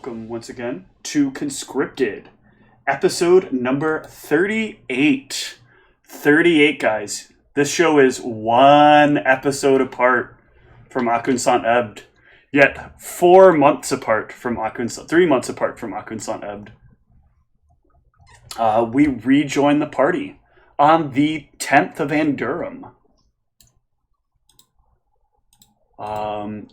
welcome once again to Conscripted, episode number 38. 38, guys. This show is one episode apart from Akun Sant Ebd, yet 4 months apart from Akun Sant, 3 months apart from Akun Sant Ebd. We rejoin the party on the 10th of Andurum.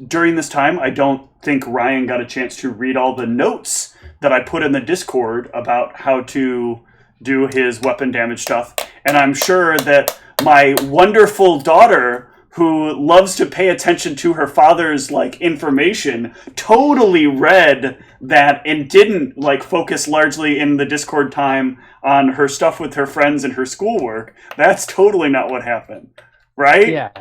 During this time, I don't think Ryan got a chance to read all the notes that I put in the Discord about how to do his weapon damage stuff. And I'm sure that my wonderful daughter, who loves to pay attention to her father's information, totally read that and didn't focus largely in the Discord time on her stuff with her friends and her schoolwork. That's totally not what happened, right? Yeah.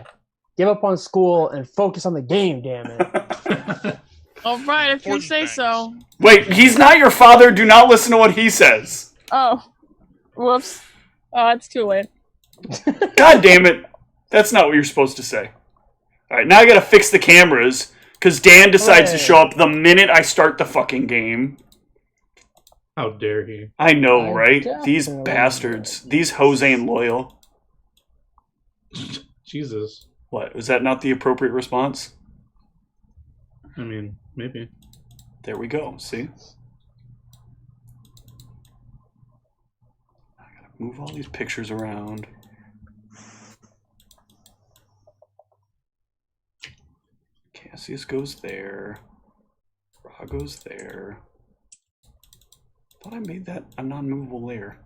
Give up on school and focus on the game, damn it. All right, if you say so. Wait, he's not your father. Do not listen to what he says. Oh. Whoops. Oh, it's too late. God damn it. That's not what you're supposed to say. Alright, now I gotta fix the cameras, because Dan decides to show up the minute I start the fucking game. How dare he? I know, right? These bastards. These hoes ain't loyal. Jesus. What? Was that not the appropriate response? I mean, maybe. There we go. See? I gotta move all these pictures around. Cassius goes there. Ra goes there. Thought I made that a non-movable layer.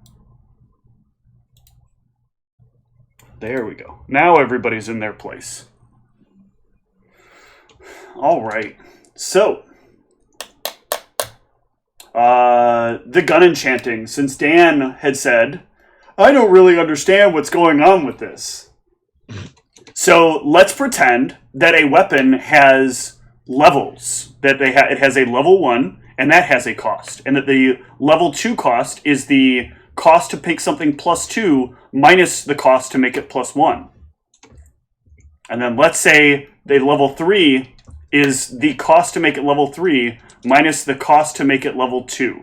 There we go. Now everybody's in their place. All right. So, the gun enchanting. Since Dan had said, I don't really understand what's going on with this. So let's pretend that a weapon has levels. That it has a level 1, and that has a cost. And that the level 2 cost is the cost to make something +2 minus the cost to make it +1. And then let's say the level 3 is the cost to make it level 3 minus the cost to make it level 2.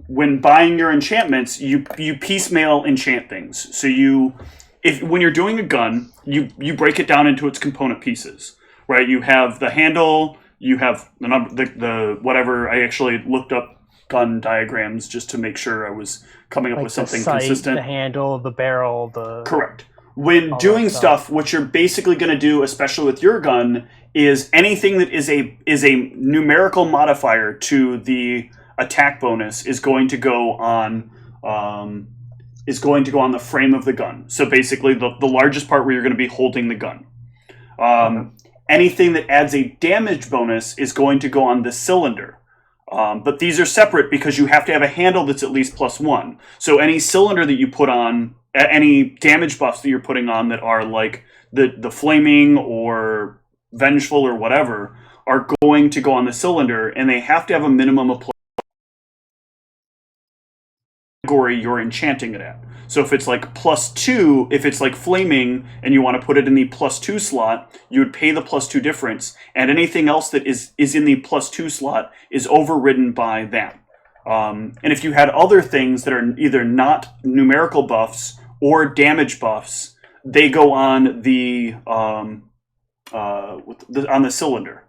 When buying your enchantments, you piecemeal enchant things. So when you're doing a gun, you break it down into its component pieces, right? You have the handle, you have the number, the whatever. I actually looked up gun diagrams just to make sure I was coming up with something sight, consistent. The handle, the barrel, the... Correct. When doing stuff, what you're basically going to do, especially with your gun, is anything that is a numerical modifier to the attack bonus is going to go on the frame of the gun. So basically, the largest part where you're going to be holding the gun. Anything that adds a damage bonus is going to go on the cylinder. But these are separate because you have to have a handle that's at least +1. So any cylinder that you put on, any damage buffs that you're putting on that are like the flaming or vengeful or whatever, are going to go on the cylinder, and they have to have a minimum of category you're enchanting it at. So if it's +2, if it's flaming and you want to put it in the +2 slot, you would pay the +2 difference, and anything else that is in the +2 slot is overridden by that. And if you had other things that are either not numerical buffs or damage buffs, they go on the cylinder,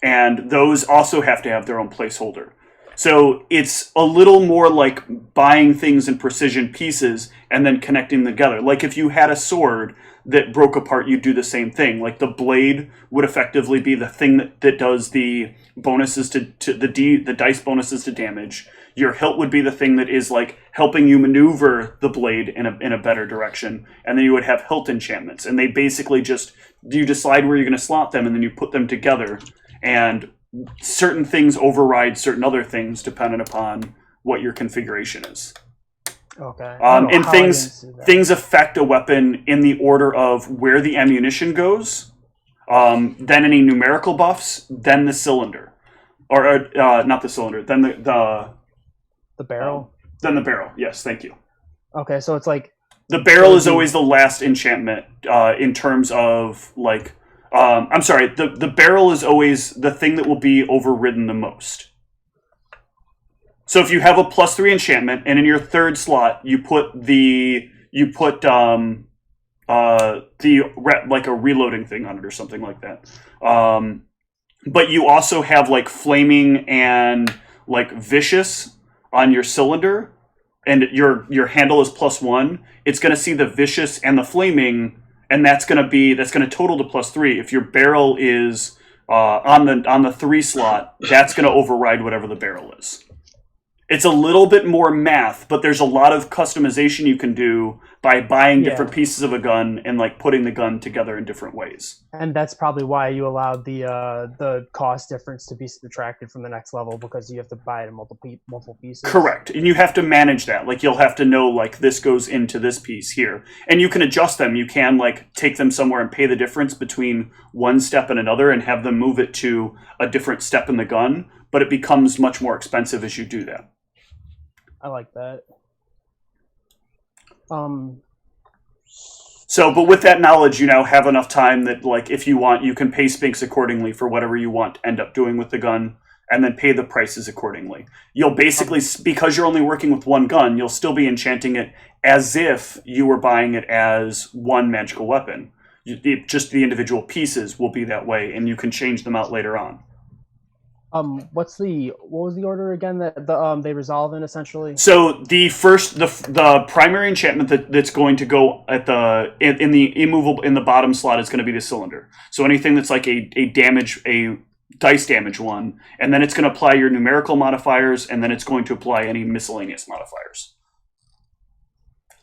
and those also have to have their own placeholder. So it's a little more like buying things in precision pieces and then connecting them together. Like if you had a sword that broke apart, you'd do the same thing. Like the blade would effectively be the thing that does the bonuses to the dice bonuses to damage. Your hilt would be the thing that is helping you maneuver the blade in a better direction. And then you would have hilt enchantments. And they basically you decide where you're going to slot them, and then you put them together. And certain things override certain other things depending upon what your configuration is. Okay. And things affect a weapon in the order of where the ammunition goes, then any numerical buffs, then the cylinder. Or not the cylinder, then the barrel? Then the barrel, yes, thank you. Okay, so it's the barrel is always the last enchantment in terms of I'm sorry, the barrel is always the thing that will be overridden the most. So if you have a +3 enchantment, and in your third slot you put like a reloading thing on it or something like that. But you also have like flaming and like vicious on your cylinder, and your handle is +1. It's going to see the vicious and the flaming, and that's going to total to +3. If your barrel is on the 3 slot, that's going to override whatever the barrel is. It's a little bit more math, but there's a lot of customization you can do by buying different pieces of a gun and like putting the gun together in different ways. And that's probably why you allowed the cost difference to be subtracted from the next level, because you have to buy it in multiple pieces. Correct. And you have to manage that. Like, you'll have to know, like, this goes into this piece here. And you can adjust them. You can, like, take them somewhere and pay the difference between one step and another and have them move it to a different step in the gun. But it becomes much more expensive as you do that. I like that. So, but with that knowledge, you now have enough time that, like, if you want, you can pay Spinks accordingly for whatever you want to end up doing with the gun, and then pay the prices accordingly. You'll basically, because you're only working with one gun, you'll still be enchanting it as if you were buying it as one magical weapon. Just the individual pieces will be that way, and you can change them out later on. What was the order again that they resolve in, essentially? So the primary enchantment that's going to go at in the immovable in the bottom slot is going to be the cylinder. So anything that's like a dice damage one, and then it's going to apply your numerical modifiers, and then it's going to apply any miscellaneous modifiers.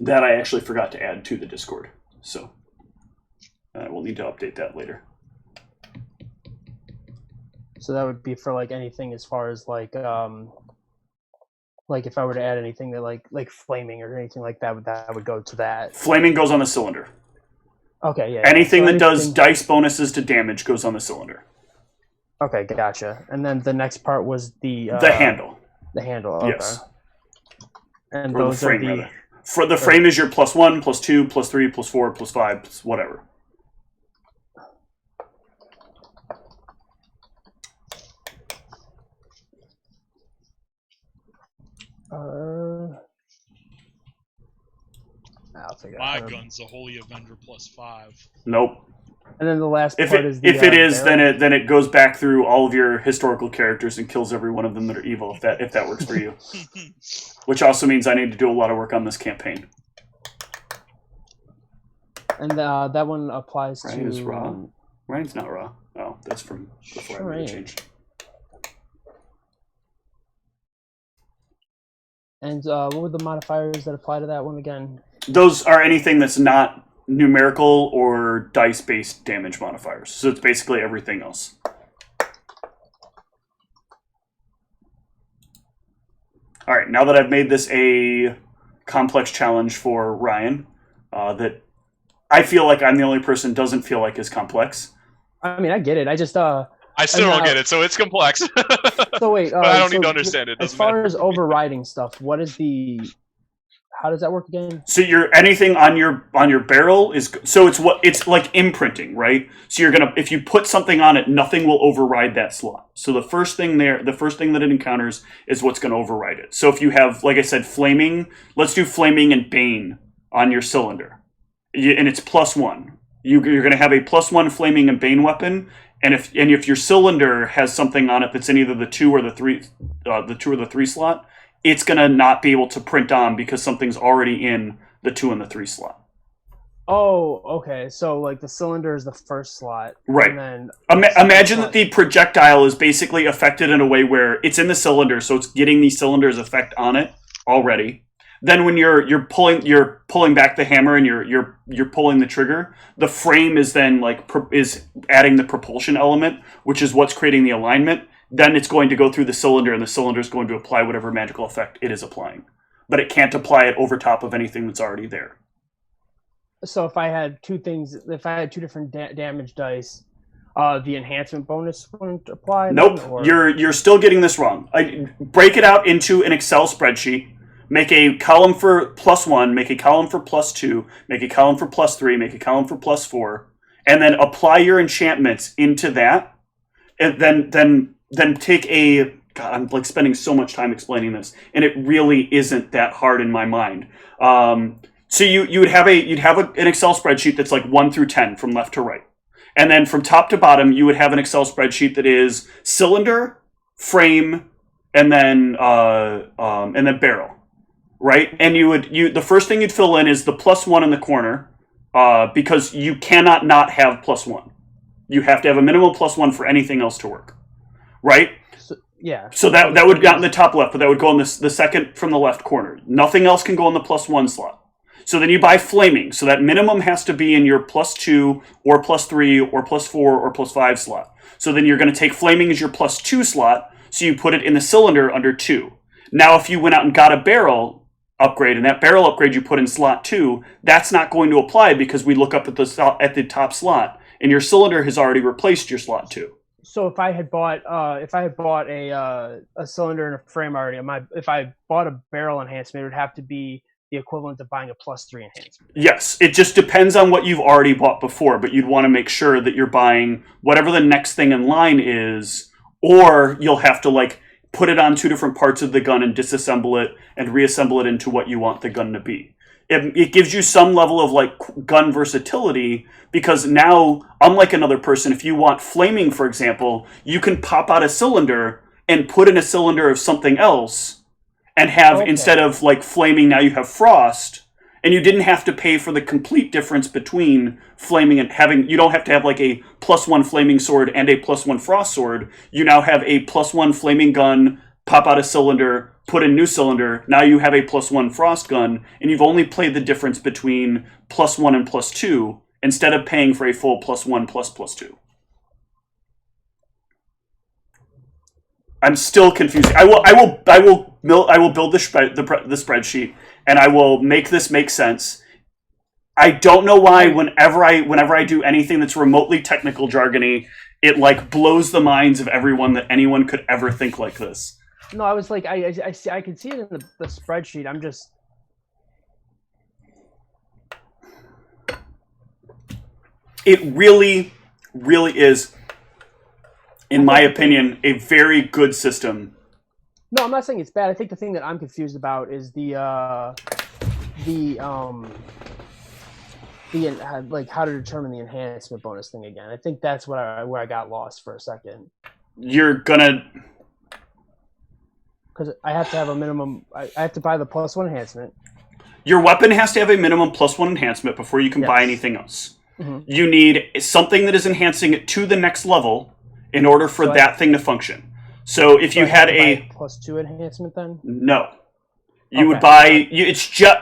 That I actually forgot to add to the Discord, so we'll need to update that later. So that would be for like anything as far as like if I were to add anything that like flaming or anything like that would go to that. Flaming goes on the cylinder. Okay, yeah. Anything that does dice bonuses to damage goes on the cylinder. Okay, gotcha. And then the next part was the handle. The handle. Okay. Yes. And or those the frame, are the rather. For the frame is your +1, +2, +3, +4, +5, whatever. I'll figure My out. gun's the Holy Avenger +5. Nope. And then the last If part it, is the, if it is, barrel. then it goes back through all of your historical characters and kills every one of them that are evil. If that works for you, which also means I need to do a lot of work on this campaign. And that one applies Ryan to is raw. Ryan's not raw. Oh, that's from before I made the change. And what were the modifiers that apply to that one again? Those are anything that's not numerical or dice-based damage modifiers. So it's basically everything else. All right, now that I've made this a complex challenge for Ryan, that I feel like I'm the only person doesn't feel like is complex. I mean, I get it. I just I still don't get it, so it's complex. So wait, but I don't need to understand it. As far as overriding stuff, what is the? How does that work again? So anything on your barrel is it's like imprinting, right? So you're gonna, if you put something on it, nothing will override that slot. So the first thing that it encounters is what's going to override it. So if you have, like I said, flaming, let's do flaming and bane on your cylinder, and it's +1. You're going to have a +1 flaming and bane weapon. And if your cylinder has something on it that's in either the 2 or the 3 slot, it's gonna not be able to print on because something's already in the 2 and the 3 slot. Oh, okay. So like the cylinder is the first slot, right? And then imagine that the projectile is basically affected in a way where it's in the cylinder, so it's getting the cylinder's effect on it already. Then when you're pulling back the hammer and you're pulling the trigger, the frame is then is adding the propulsion element, which is what's creating the alignment. Then it's going to go through the cylinder, and the cylinder is going to apply whatever magical effect it is applying, but it can't apply it over top of anything that's already there. So if I had two different damage dice, the enhancement bonus wouldn't apply. Nope, then, or? you're still getting this wrong. Break it out into an Excel spreadsheet. Make a column for +1, make a column for +2, make a column for +3, make a column for +4, and then apply your enchantments into that, and then take a... God, I'm like spending so much time explaining this, and it really isn't that hard in my mind. So you'd have an Excel spreadsheet that's like 1 through 10 from left to right, and then from top to bottom you would have an Excel spreadsheet that is cylinder, frame, and then barrel, right? And the first thing you'd fill in is the +1 in the corner, because you cannot not have +1. You have to have a minimum +1 for anything else to work, right? Yeah. So that would go in the top left, but that would go in the second from the left corner. Nothing else can go in the +1 slot. So then you buy flaming. So that minimum has to be in your +2 or +3 or +4 or +5 slot. So then you're going to take flaming as your +2 slot. So you put it in the cylinder under 2. Now if you went out and got a barrel upgrade, and that barrel upgrade you put in slot 2, that's not going to apply because we look up at the top slot, and your cylinder has already replaced your slot 2. So if I had bought a cylinder and a frame already, if I bought a barrel enhancement, it would have to be the equivalent of buying a +3 enhancement. Yes, it just depends on what you've already bought before, but you'd want to make sure that you're buying whatever the next thing in line is, or you'll have to like put it on 2 different parts of the gun and disassemble it and reassemble it into what you want the gun to be. It gives you some level of like gun versatility, because now, unlike another person, if you want flaming, for example, you can pop out a cylinder and put in a cylinder of something else and have, instead of like flaming, now you have frost, and you didn't have to pay for the complete difference between flaming and having, you don't have to have like a +1 flaming sword and a +1 frost sword. You now have a +1 flaming gun, pop out a cylinder, put in new cylinder, now you have a +1 frost gun, and you've only played the difference between +1 and +2, instead of paying for a full +1 plus +2. I'm still confused. I will build the spreadsheet, and I will make this make sense. I don't know why whenever I do anything that's remotely technical jargony, it like blows the minds of everyone that anyone could ever think like this. No, I was like, I can see it in the spreadsheet. I'm just... It really, really is, in my opinion, a very good system. No, I'm not saying it's bad. I think the thing that I'm confused about is like how to determine the enhancement bonus thing again. I think that's where I got lost for a second. You're gonna... Because I have to have a minimum. I have to buy the +1 enhancement. Your weapon has to have a minimum +1 enhancement before you can buy anything else. Mm-hmm. You need something that is enhancing it to the next level in order for that thing to function. So if you had a +2 enhancement, then no, you would buy. It's just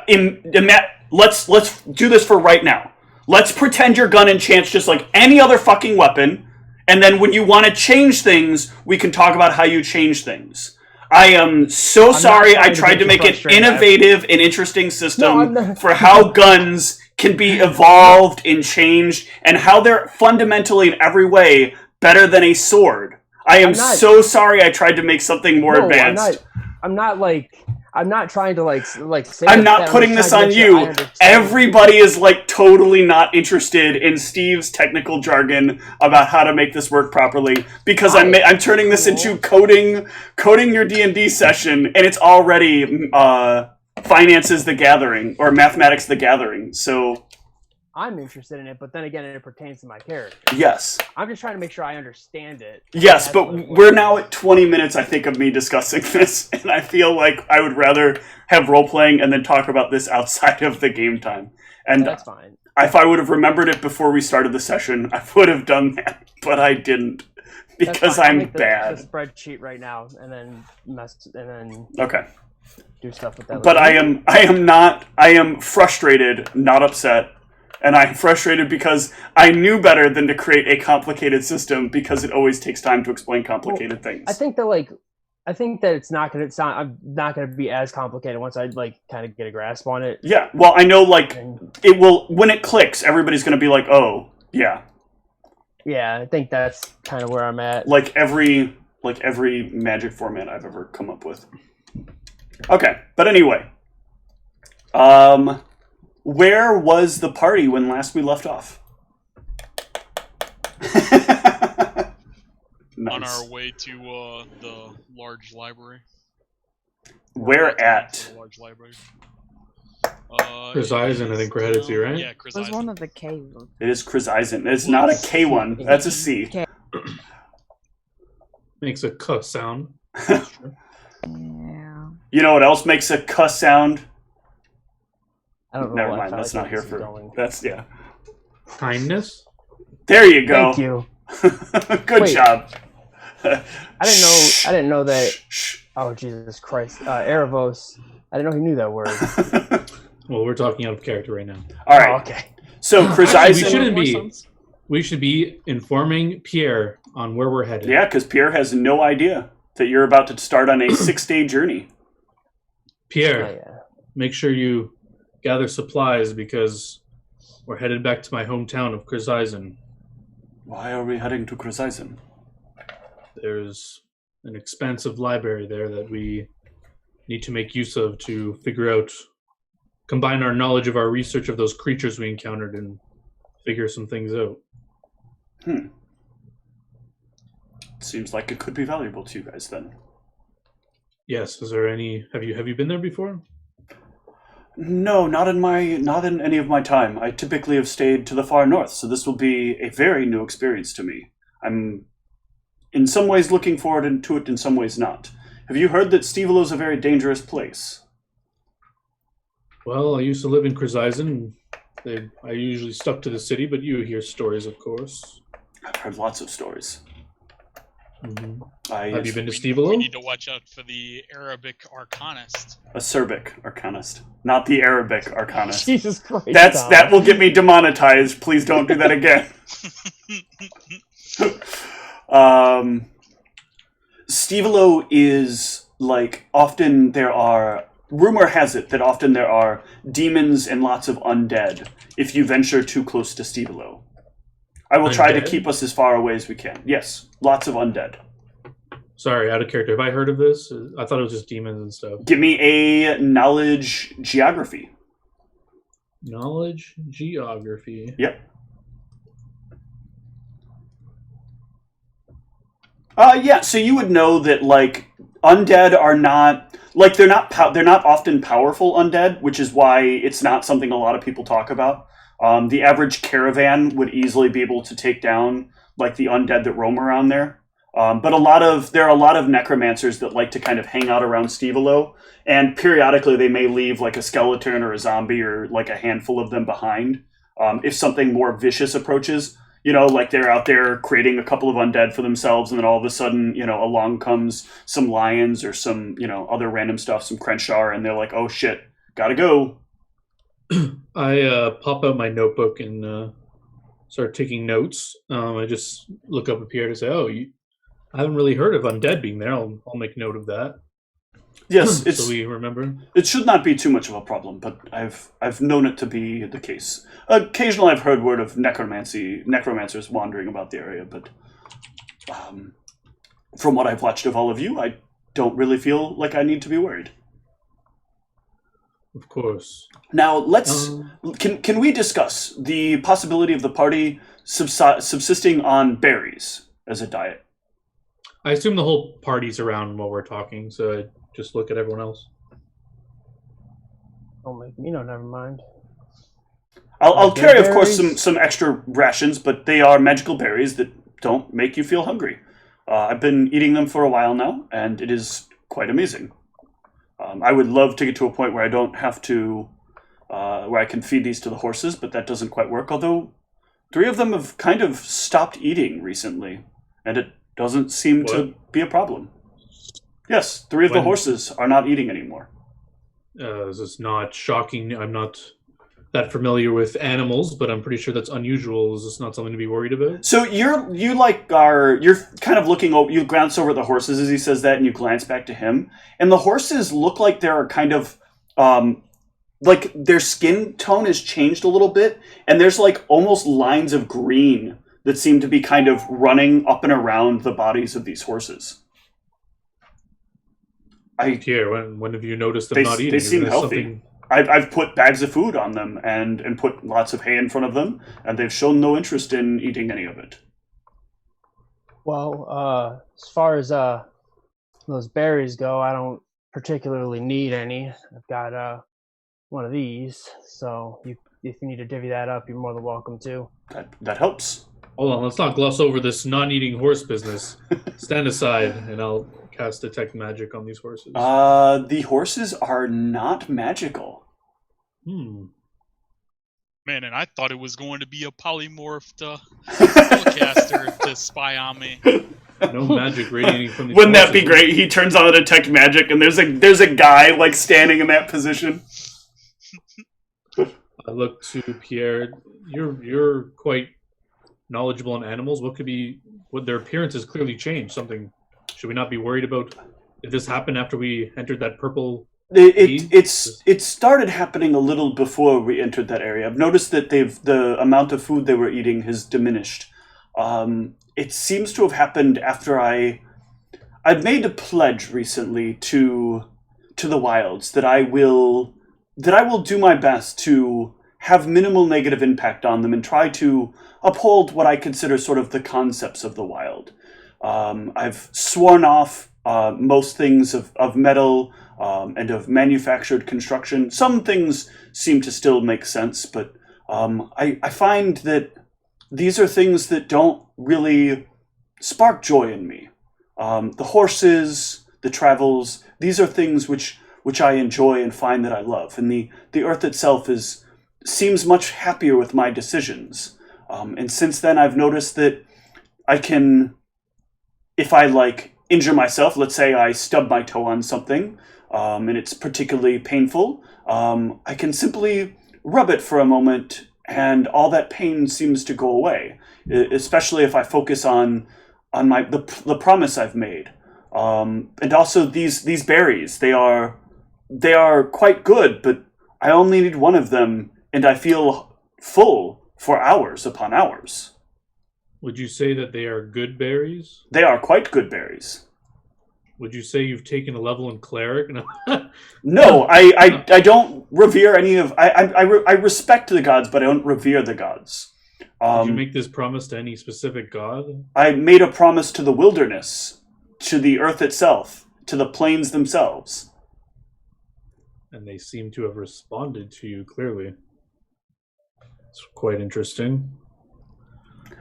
let's do this for right now. Let's pretend your gun enchants just like any other fucking weapon, and then when you want to change things, we can talk about how you change things. I am so sorry I tried to make an innovative and interesting system for how guns can be evolved and changed, and how they're fundamentally in every way better than a sword. I am so sorry I tried to make something more advanced. I'm not trying to say I'm not putting this on you. Everybody is like totally not interested in Steve's technical jargon about how to make this work properly, because I'm turning this into coding your D&D session, and it's already finances the gathering or mathematics the gathering. So I'm interested in it, but then again, it pertains to my character. Yes. I'm just trying to make sure I understand it. Yes, but we're now at 20 minutes, I think, of me discussing this, and I feel like I would rather have role-playing and then talk about this outside of the game time. And that's fine. If I would have remembered it before we started the session, I would have done that, but I didn't, because I'm bad. The spreadsheet right now, and then okay. Do stuff with that. But I am frustrated, not upset. And I'm frustrated because I knew better than to create a complicated system, because it always takes time to explain complicated things. I think that I'm not gonna be as complicated once I kind of get a grasp on it. Yeah, well, I know it will, when it clicks, everybody's gonna be like, oh, yeah. Yeah, I think that's kind of where I'm at. Like every Magic format I've ever come up with. Okay, but anyway, where was the party when last we left off? Nice. On our way to the large library. Where at? The large library. Chrysaisen, I think we're headed to, right? Yeah, It was one Chrysaisen. of the caves. It is Chrysaisen. It's not a K one. That's a C. Makes a K sound. Yeah. You know what else makes a cuss sound? I don't know. Never why I mind. felt That's like not here this was for. going. That's yeah. Kindness? There you go. Thank you. Good Wait. job. I didn't know that. Shh. Oh Jesus Christ, Erebos. I didn't know he knew that word. Well, we're talking out of character right now. All Oh, right. okay. So Actually, we Chrysaisen. shouldn't More be. sense. We should be informing Pierre on where we're headed. Yeah, because Pierre has no idea that you're about to start on a 6-day journey. Pierre, Oh, yeah. make sure you gather supplies because we're headed back to my hometown of Chrysaisen. Why are we heading to Chrysaisen? There's an expansive library there that we need to make use of to figure out, combine our knowledge of our research of those creatures we encountered and figure some things out. Seems like it could be valuable to you guys then. Yes, is there any have you been there before? No, not in any of my time. I typically have stayed to the far north, so this will be a very new experience to me. I'm in some ways looking forward to it, in some ways not. Have you heard that Stevelow is a very dangerous place? Well, I used to live in Chrysaisen. I usually stuck to the city, but you hear stories, of course. I've heard lots of stories. Mm-hmm. I Have you been to We Stevelow? need to watch out for the Arabic Arcanist. Acerbic Arcanist, not the Arabic Arcanist. Jesus Christ. Tom. That will get me demonetized. Please don't do that again. Stevelow is like often there are. Rumor has it that often there are demons and lots of undead if you venture too close to Stevelow. I will try to Undead? keep us as far away as we can. Yes, lots of undead. Sorry, out of character. Have I heard of this? I thought it was just demons and stuff. Give me a knowledge geography. Knowledge geography. Yep. Yeah, so you would know that like undead are not like they're not often powerful undead, which is why it's not something a lot of people talk about. The average caravan would easily be able to take down like the undead that roam around there. But there are a lot of necromancers that like to kind of hang out around Stevelow, and periodically they may leave like a skeleton or a zombie or like a handful of them behind. If something more vicious approaches, like they're out there creating a couple of undead for themselves, and then all of a sudden, along comes some lions or some, other random stuff, some Crenshaw, and they're like, oh shit, gotta go. I pop out my notebook and start taking notes. I just look up at Pierre to say, I haven't really heard of undead being there. I'll make note of that. Yes, so we remember. It should not be too much of a problem, but I've known it to be the case. Occasionally, I've heard word of necromancers wandering about the area, but from what I've watched of all of you, I don't really feel like I need to be worried. Of course. Now, can we discuss the possibility of the party subsisting on berries as a diet? I assume the whole party's around while we're talking, so I just look at everyone else. Don't make me never mind. I'll carry, of course, berries? some extra rations, but they are magical berries that don't make you feel hungry. I've been eating them for a while now, and it is quite amazing. I would love to get to a point where I don't have to, where I can feed these to the horses, but that doesn't quite work. Although 3 of them have kind of stopped eating recently, and it doesn't seem to be a problem. Yes, 3 of the horses are not eating anymore. This is not shocking. I'm not that familiar with animals, but I'm pretty sure that's unusual. Is this not something to be worried about? So you're kind of looking over. You glance over at the horses as he says that, and you glance back to him. And the horses look like they're kind of like their skin tone has changed a little bit, and there's like almost lines of green that seem to be kind of running up and around the bodies of these horses. Pierre, when have you noticed them not eating? They seem Is this healthy. something- I've put bags of food on them and put lots of hay in front of them, and they've shown no interest in eating any of it. Well, as far as those berries go, I don't particularly need any. I've got one of these, so if you need to divvy that up, you're more than welcome to. That helps. Hold on, let's not gloss over this non-eating horse business. Stand aside, and I'll cast Detect Magic on these horses. The horses are not magical. Hmm. Man, and I thought it was going to be a polymorphed spellcaster to spy on me. No magic radiating from these Wouldn't that horses. be great? He turns on a Detect Magic, and there's a guy like standing in that position. I look to Pierre. You're quite knowledgeable on animals. What their appearance has clearly changed. Something should we not be worried about? Did this happen after we entered that purple? It started happening a little before we entered that area. I've noticed that the amount of food they were eating has diminished. It seems to have happened after I've made a pledge recently to the wilds that I will do my best to have minimal negative impact on them and try to uphold what I consider sort of the concepts of the wild. I've sworn off most things of metal and of manufactured construction. Some things seem to still make sense, but I find that these are things that don't really spark joy in me. The horses, the travels, these are things which I enjoy and find that I love. And the earth itself seems much happier with my decisions. And since then, I've noticed that I can, if I injure myself, let's say I stub my toe on something, and it's particularly painful, I can simply rub it for a moment, and all that pain seems to go away. Especially if I focus on the promise I've made, and also these berries. They are quite good, but I only need one of them, and I feel full for hours upon hours. Would you say that they are good berries? They are quite good berries. Would you say you've taken a level in cleric? No, I don't revere any of. I respect the gods, but I don't revere the gods. Did you make this promise to any specific god? I made a promise to the wilderness, to the earth itself, to the plains themselves. And they seem to have responded to you clearly. It's quite interesting.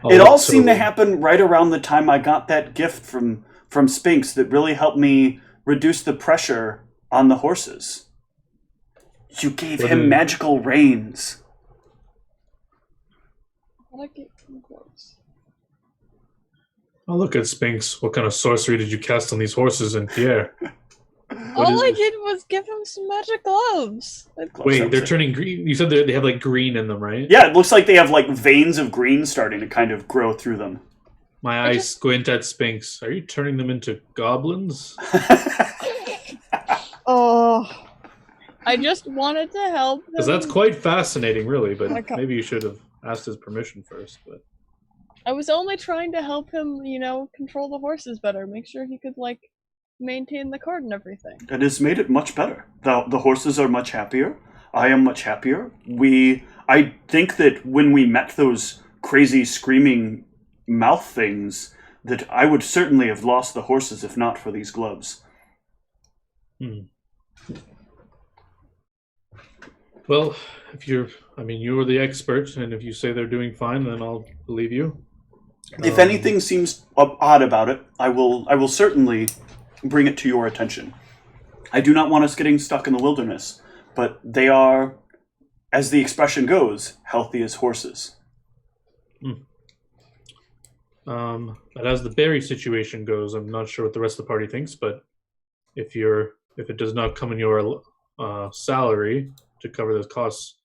It all seemed to happen right around the time I got that gift from Spinks that really helped me reduce the pressure on the horses. You gave him magical reins. Oh, look at Spinks. What kind of sorcery did you cast on these horses and Pierre? All I did was give him some magic gloves. Wait, they're turning green. You said they have green in them, right? Yeah, it looks like they have veins of green starting to kind of grow through them. My eyes squint at Spinks. Are you turning them into goblins? Oh, I just wanted to help him. Because that's quite fascinating, really, but maybe you should have asked his permission first. But I was only trying to help him, control the horses better, make sure he could, maintain the cart and everything. It has made it much better. The horses are much happier. I am much happier. I think that when we met those crazy screaming mouth things, that I would certainly have lost the horses if not for these gloves. Well, you were the expert, and if you say they're doing fine, then I'll believe you. If anything seems odd about it, I will certainly bring it to your attention. I do not want us getting stuck in the wilderness, but they are, as the expression goes, healthy as horses. But as the berry situation goes, I'm not sure what the rest of the party thinks, but if it does not come in your salary to cover those costs,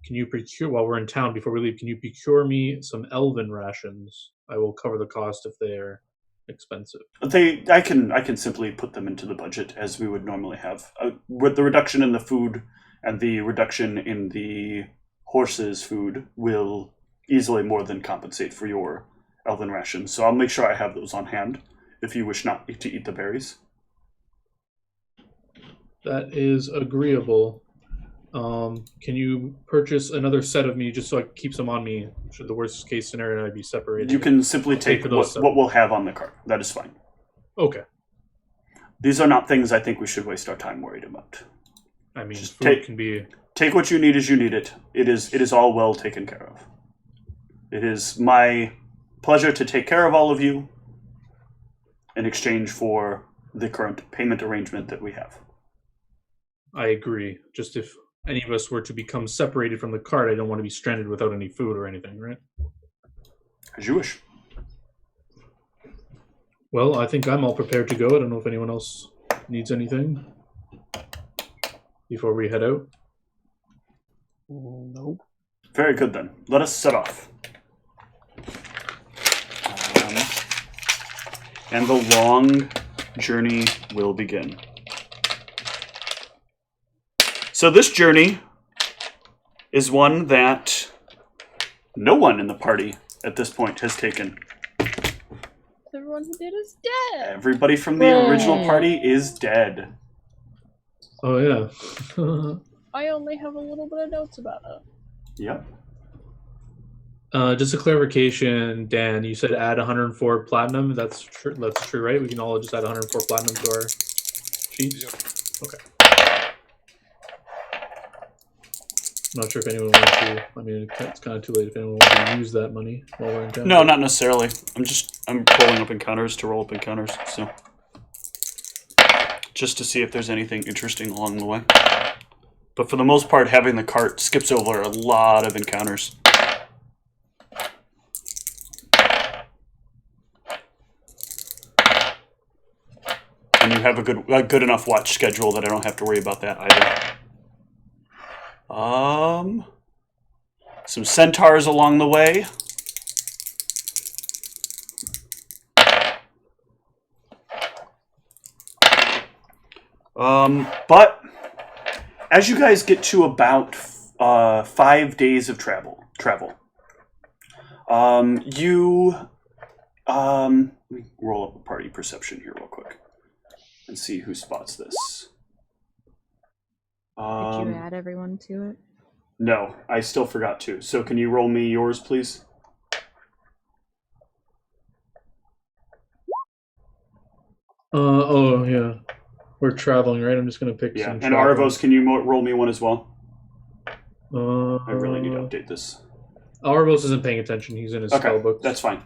can you procure, while we're in town, before we leave, can you procure me some elven rations? I will cover the cost if they're expensive. I can simply put them into the budget as we would normally have. With the reduction in the food and the reduction in the horses' food will easily more than compensate for your elven rations. So I'll make sure I have those on hand if you wish not to eat the berries. That is agreeable. Can you purchase another set of me just so I can keep some on me? Should the worst case scenario I'd be separated? You can simply take what we'll have on the cart. That is fine. Okay. These are not things I think we should waste our time worried about. I mean, just food can be... Take what you need as you need it. It is all well taken care of. It is my pleasure to take care of all of you in exchange for the current payment arrangement that we have. I agree. Just if any of us were to become separated from the cart, I don't want to be stranded without any food or anything, right? As you wish. Well, I think I'm all prepared to go. I don't know if anyone else needs anything before we head out. Nope. Very good then. Let us set off. And the long journey will begin. So this journey is one that no one in the party at this point has taken. Everyone who did is dead. Everybody from the original party is dead. Oh, yeah. I only have a little bit of notes about it. Yep. Just a clarification, Dan, you said add 104 platinum. That's true, right? We can all just add 104 platinum to our sheets? Yep. Okay. I'm not sure if anyone wants to. I mean, it's kind of too late if anyone wants to use that money while we're in town. No, not necessarily. I'm rolling up encounters to roll up encounters, so just to see if there's anything interesting along the way. But for the most part, having the cart skips over a lot of encounters. And you have a good enough watch schedule that I don't have to worry about that either. Some centaurs along the way. But as you guys get to about 5 days of travel, let me roll up a party perception here real quick and see who spots this. Did you add everyone to it? No, I still forgot to. So can you roll me yours, please? Oh, yeah. We're traveling, right? I'm just going to pick some. And Arvos, can you roll me one as well? I really need to Uh, update this. Arvos isn't paying attention. He's in his spell Okay, book. that's fine.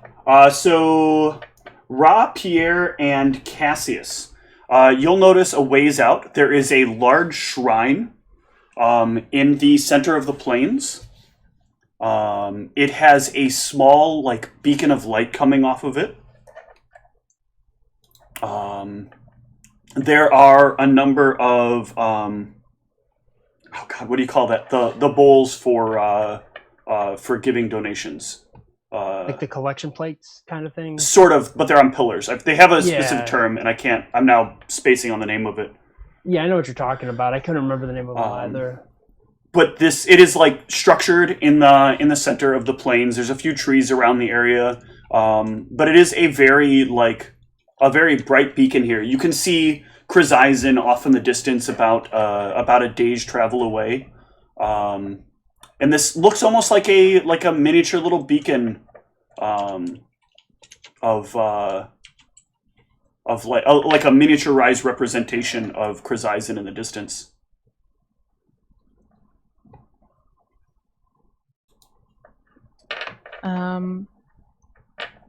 So, Ra, Pierre, and Cassius. You'll notice a ways out, there is a large shrine in the center of the plains. It has a small, beacon of light coming off of it. There are a number of, what do you call that? The bowls for giving donations. Like the collection plates kind of thing? Sort of, but they're on pillars. They have a specific term, and I'm now spacing on the name of it. Yeah, I know what you're talking about. I couldn't remember the name of it either. But it is structured in the center of the plains. There's a few trees around the area, but it is a very bright beacon here. You can see Chrysaisen off in the distance, about a day's travel away, and this looks almost like a miniature little beacon of a miniaturized representation of Chrysaisen in the distance.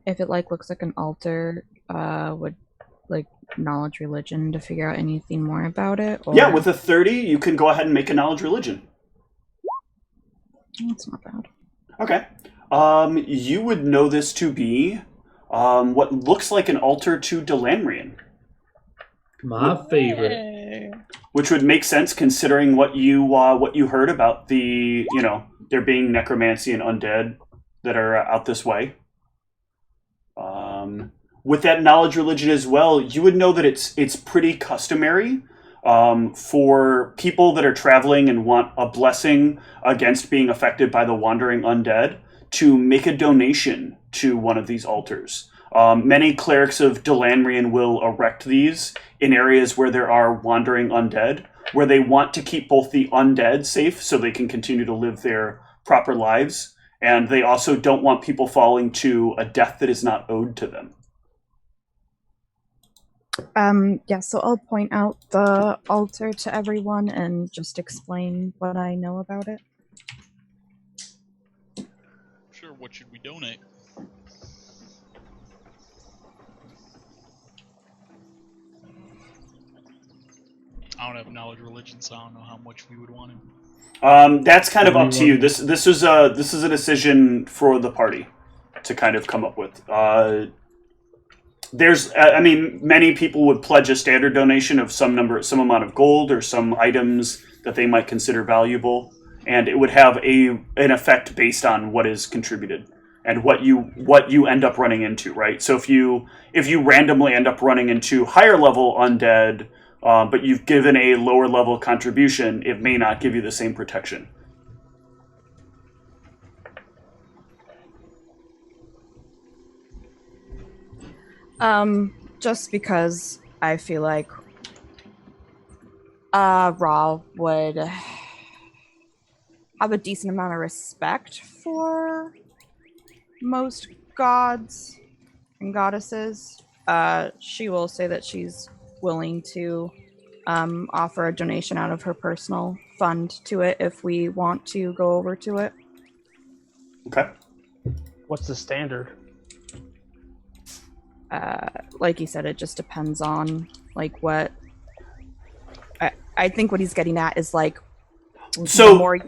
If it looks like an altar, would knowledge religion to figure out anything more about it? Or... Yeah, with a 30, you can go ahead and make a knowledge religion. That's not bad. Okay. You would know this to be what looks like an altar to Delanrian. My favorite. Yay. Which would make sense considering what you heard about there being necromancy and undead that are out this way. With that knowledge religion as well, you would know that it's pretty customary for people that are traveling and want a blessing against being affected by the wandering undead to make a donation to one of these altars. Many clerics of Delanrian will erect these in areas where there are wandering undead, where they want to keep both the undead safe so they can continue to live their proper lives, and they also don't want people falling to a death that is not owed to them. Yeah, so I'll point out the altar to everyone and just explain what I know about it. Sure, what should we donate? I don't have knowledge religion, so I don't know how much we would want to. That's kind of up to you. This is a decision for the party to kind of come up with. Many people would pledge a standard donation of some amount of gold or some items that they might consider valuable, and it would have an effect based on what is contributed and what you end up running into, right? So if you randomly end up running into higher level undead, but you've given a lower level contribution, it may not give you the same protection. Just because I feel like Ra would have a decent amount of respect for most gods and goddesses. She will say that she's willing to offer a donation out of her personal fund to it if we want to go over to it. Okay. What's the standard? Like you said, it just depends on like what. I think what he's getting at is like. So the more to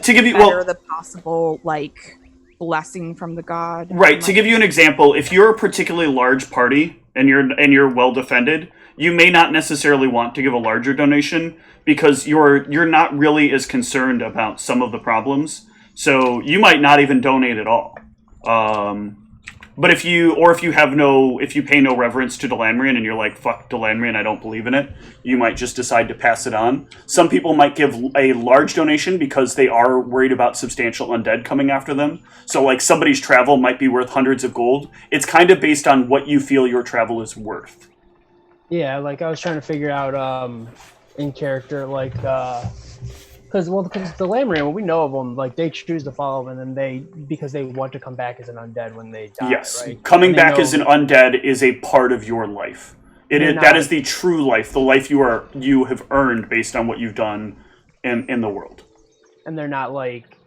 give you the possible like blessing from the god. Right. To give you an example, if you're a particularly large party and you're well defended, you may not necessarily want to give a larger donation because you're not really as concerned about some of the problems. So you might not even donate at all. But if you pay no reverence to Delamrian and you're like, fuck Delamrian, I don't believe in it, you might just decide to pass it on. Some people might give a large donation because they are worried about substantial undead coming after them. So like somebody's travel might be worth hundreds of gold. It's kind of based on what you feel your travel is worth. Yeah, like I was trying to figure out in character, like, because the Lamrian, when we know of them, like they choose to follow them, and then because they want to come back as an undead when they die. Yes, right? coming back as an undead is a part of your life. That is the true life, the life you have earned based on what you've done in the world. And they're not like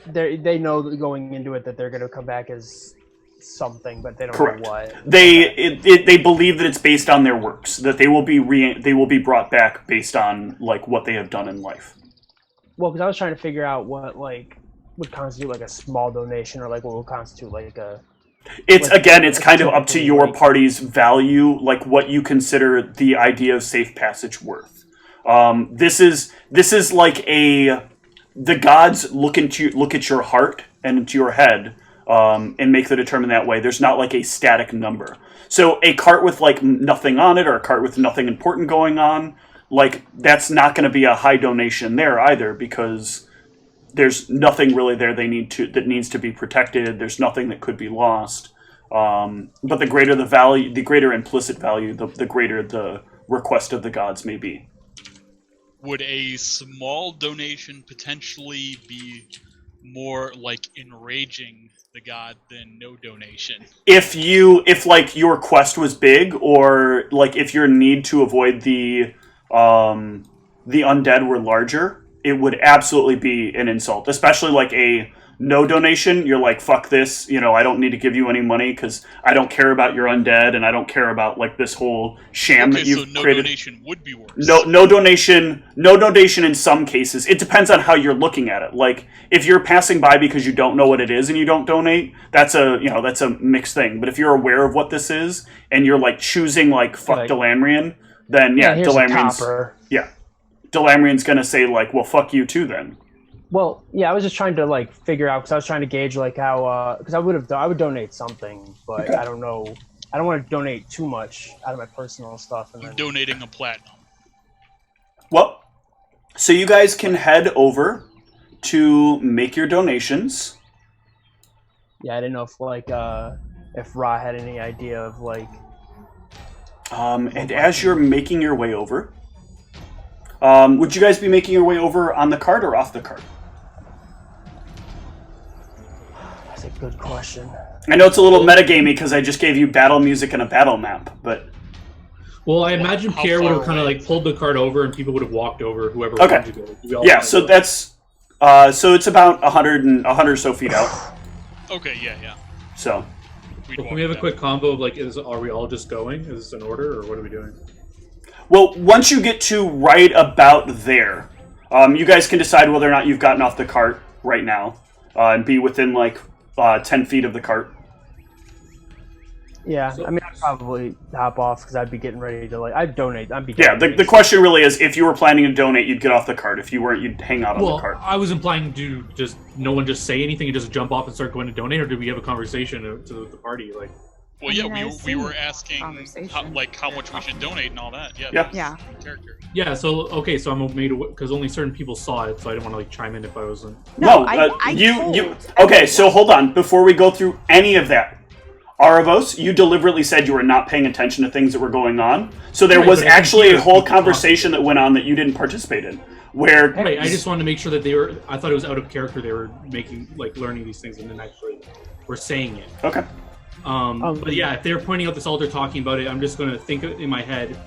they know going into it that they're going to come back as something, but they don't Correct. know what. They believe that it's based on their works, that they will be brought back based on like what they have done in life. Well, because I was trying to figure out what like would constitute like a small donation, or like what would constitute like a. It's kind of up to your party's value, like what you consider the idea of safe passage worth. This is like the gods look at your heart and into your head, and make the determination that way. There's not like a static number. So a cart with like nothing on it, or a cart with nothing important going on, like that's not going to be a high donation there either, because there's nothing really there that needs to be protected. There's nothing that could be lost. But the greater the value, the greater implicit value, the greater the request of the gods may be. Would a small donation potentially be more like enraging the god than no donation? If like your quest was big, or like if your need to avoid the undead were larger, it would absolutely be an insult. Especially like a no donation, you're like, fuck this, I don't need to give you any money because I don't care about your undead, and I don't care about like this whole sham that you've so created. Donation would be worse. No donation in some cases. It depends on how you're looking at it. Like if you're passing by because you don't know what it is and you don't donate, that's a mixed thing. But if you're aware of what this is and you're like choosing like fuck Delamrian, then Delamrian's gonna say like, well, fuck you too then. Well, yeah, I was just trying to like figure out, because I was trying to gauge like how, because I would donate something, but okay. I don't know. I don't want to donate too much out of my personal stuff. And I'm donating a platinum. Well, so you guys can head over to make your donations. Yeah, I didn't know if Ra had any idea of like. And as you're making your way over, Would you guys be making your way over on the cart or off the cart? That's a good question. I know it's a little metagamey because I just gave you battle music and a battle map, but... Well, I imagine how Pierre would far have kind of away? like pulled the cart over, and people would have walked over. Whoever Okay. wanted to go. We all Yeah, wanted so to go. that's... so it's about 100 or so feet out. Okay, yeah. So... We'd Can walk we have a down. quick combo of like, are we all just going? Is this an order, or what are we doing? Well, once you get to right about there, you guys can decide whether or not you've gotten off the cart right now and be within like 10 feet of the cart. Yeah, So- I mean, I'd probably hop off because I'd be getting ready to like. I'd donate. I'd be. Yeah, the donating. question really is if you were planning to donate, you'd get off the cart. If you weren't, you'd hang out on Well, the cart. I was implying to just no one just say anything and just jump off and start going to donate, or did we have a conversation to the party? Like, Well, I yeah, mean, I we assume were asking conversation. how much we should donate and all that. Yeah. Yeah. that's Yeah. Character. yeah, so okay, so I'm made because only certain people saw it, so I didn't want to like chime in if I wasn't. No, you told okay, so hold on. Before we go through any of that, Aravos, you deliberately said you were not paying attention to things that were going on. So there Right, was but I can actually hear a whole people talking. conversation that went on that you didn't participate in. Where Right, I just wanted to make sure that they were. I thought it was out of character. They were making like learning these things and then actually were saying it. Okay. But yeah, if they're pointing out this altar, talking about it, I'm just going to think in my head: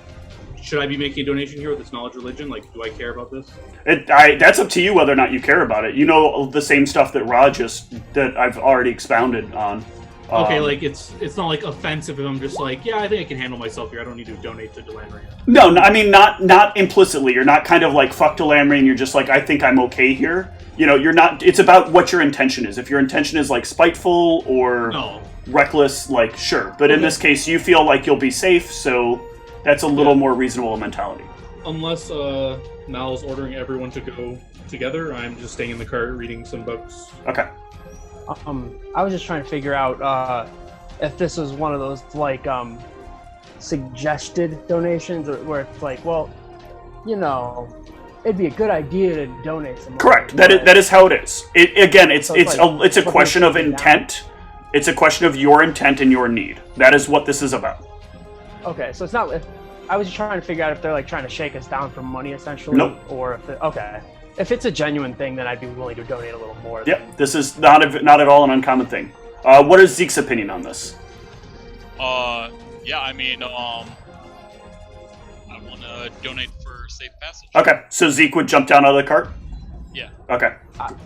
should I be making a donation here with this knowledge religion? Like, do I care about this? That's up to you whether or not you care about it. You know the same stuff that that I've already expounded on. Okay, like it's not like offensive if I'm just like, yeah, I think I can handle myself here. I don't need to donate to Delandria. No, I mean not implicitly. You're not kind of like fuck Delamry and you're just like I think I'm okay here. You know, you're not. It's about what your intention is. If your intention is like spiteful or No. reckless, like sure. But in this case, you feel like you'll be safe, so that's a little more reasonable mentality. Unless Mal's ordering everyone to go together, I'm just staying in the car reading some books. Okay. I was just trying to figure out if this was one of those like suggested donations, or where it's like, well, you know, it'd be a good idea to donate some. Correct. money, That is how it is. It's So it's a like, question of looking intent. It's a question of your intent and your need. That is what this is about. Okay, so it's not. I was just trying to figure out if they're like trying to shake us down for money, essentially. Nope. Or okay, if it's a genuine thing, then I'd be willing to donate a little more. Yep. This is not at all an uncommon thing. What is Zeke's opinion on this? Yeah, I mean, I want to donate for safe passage. Okay, so Zeke would jump down out of the cart? Yeah. Okay.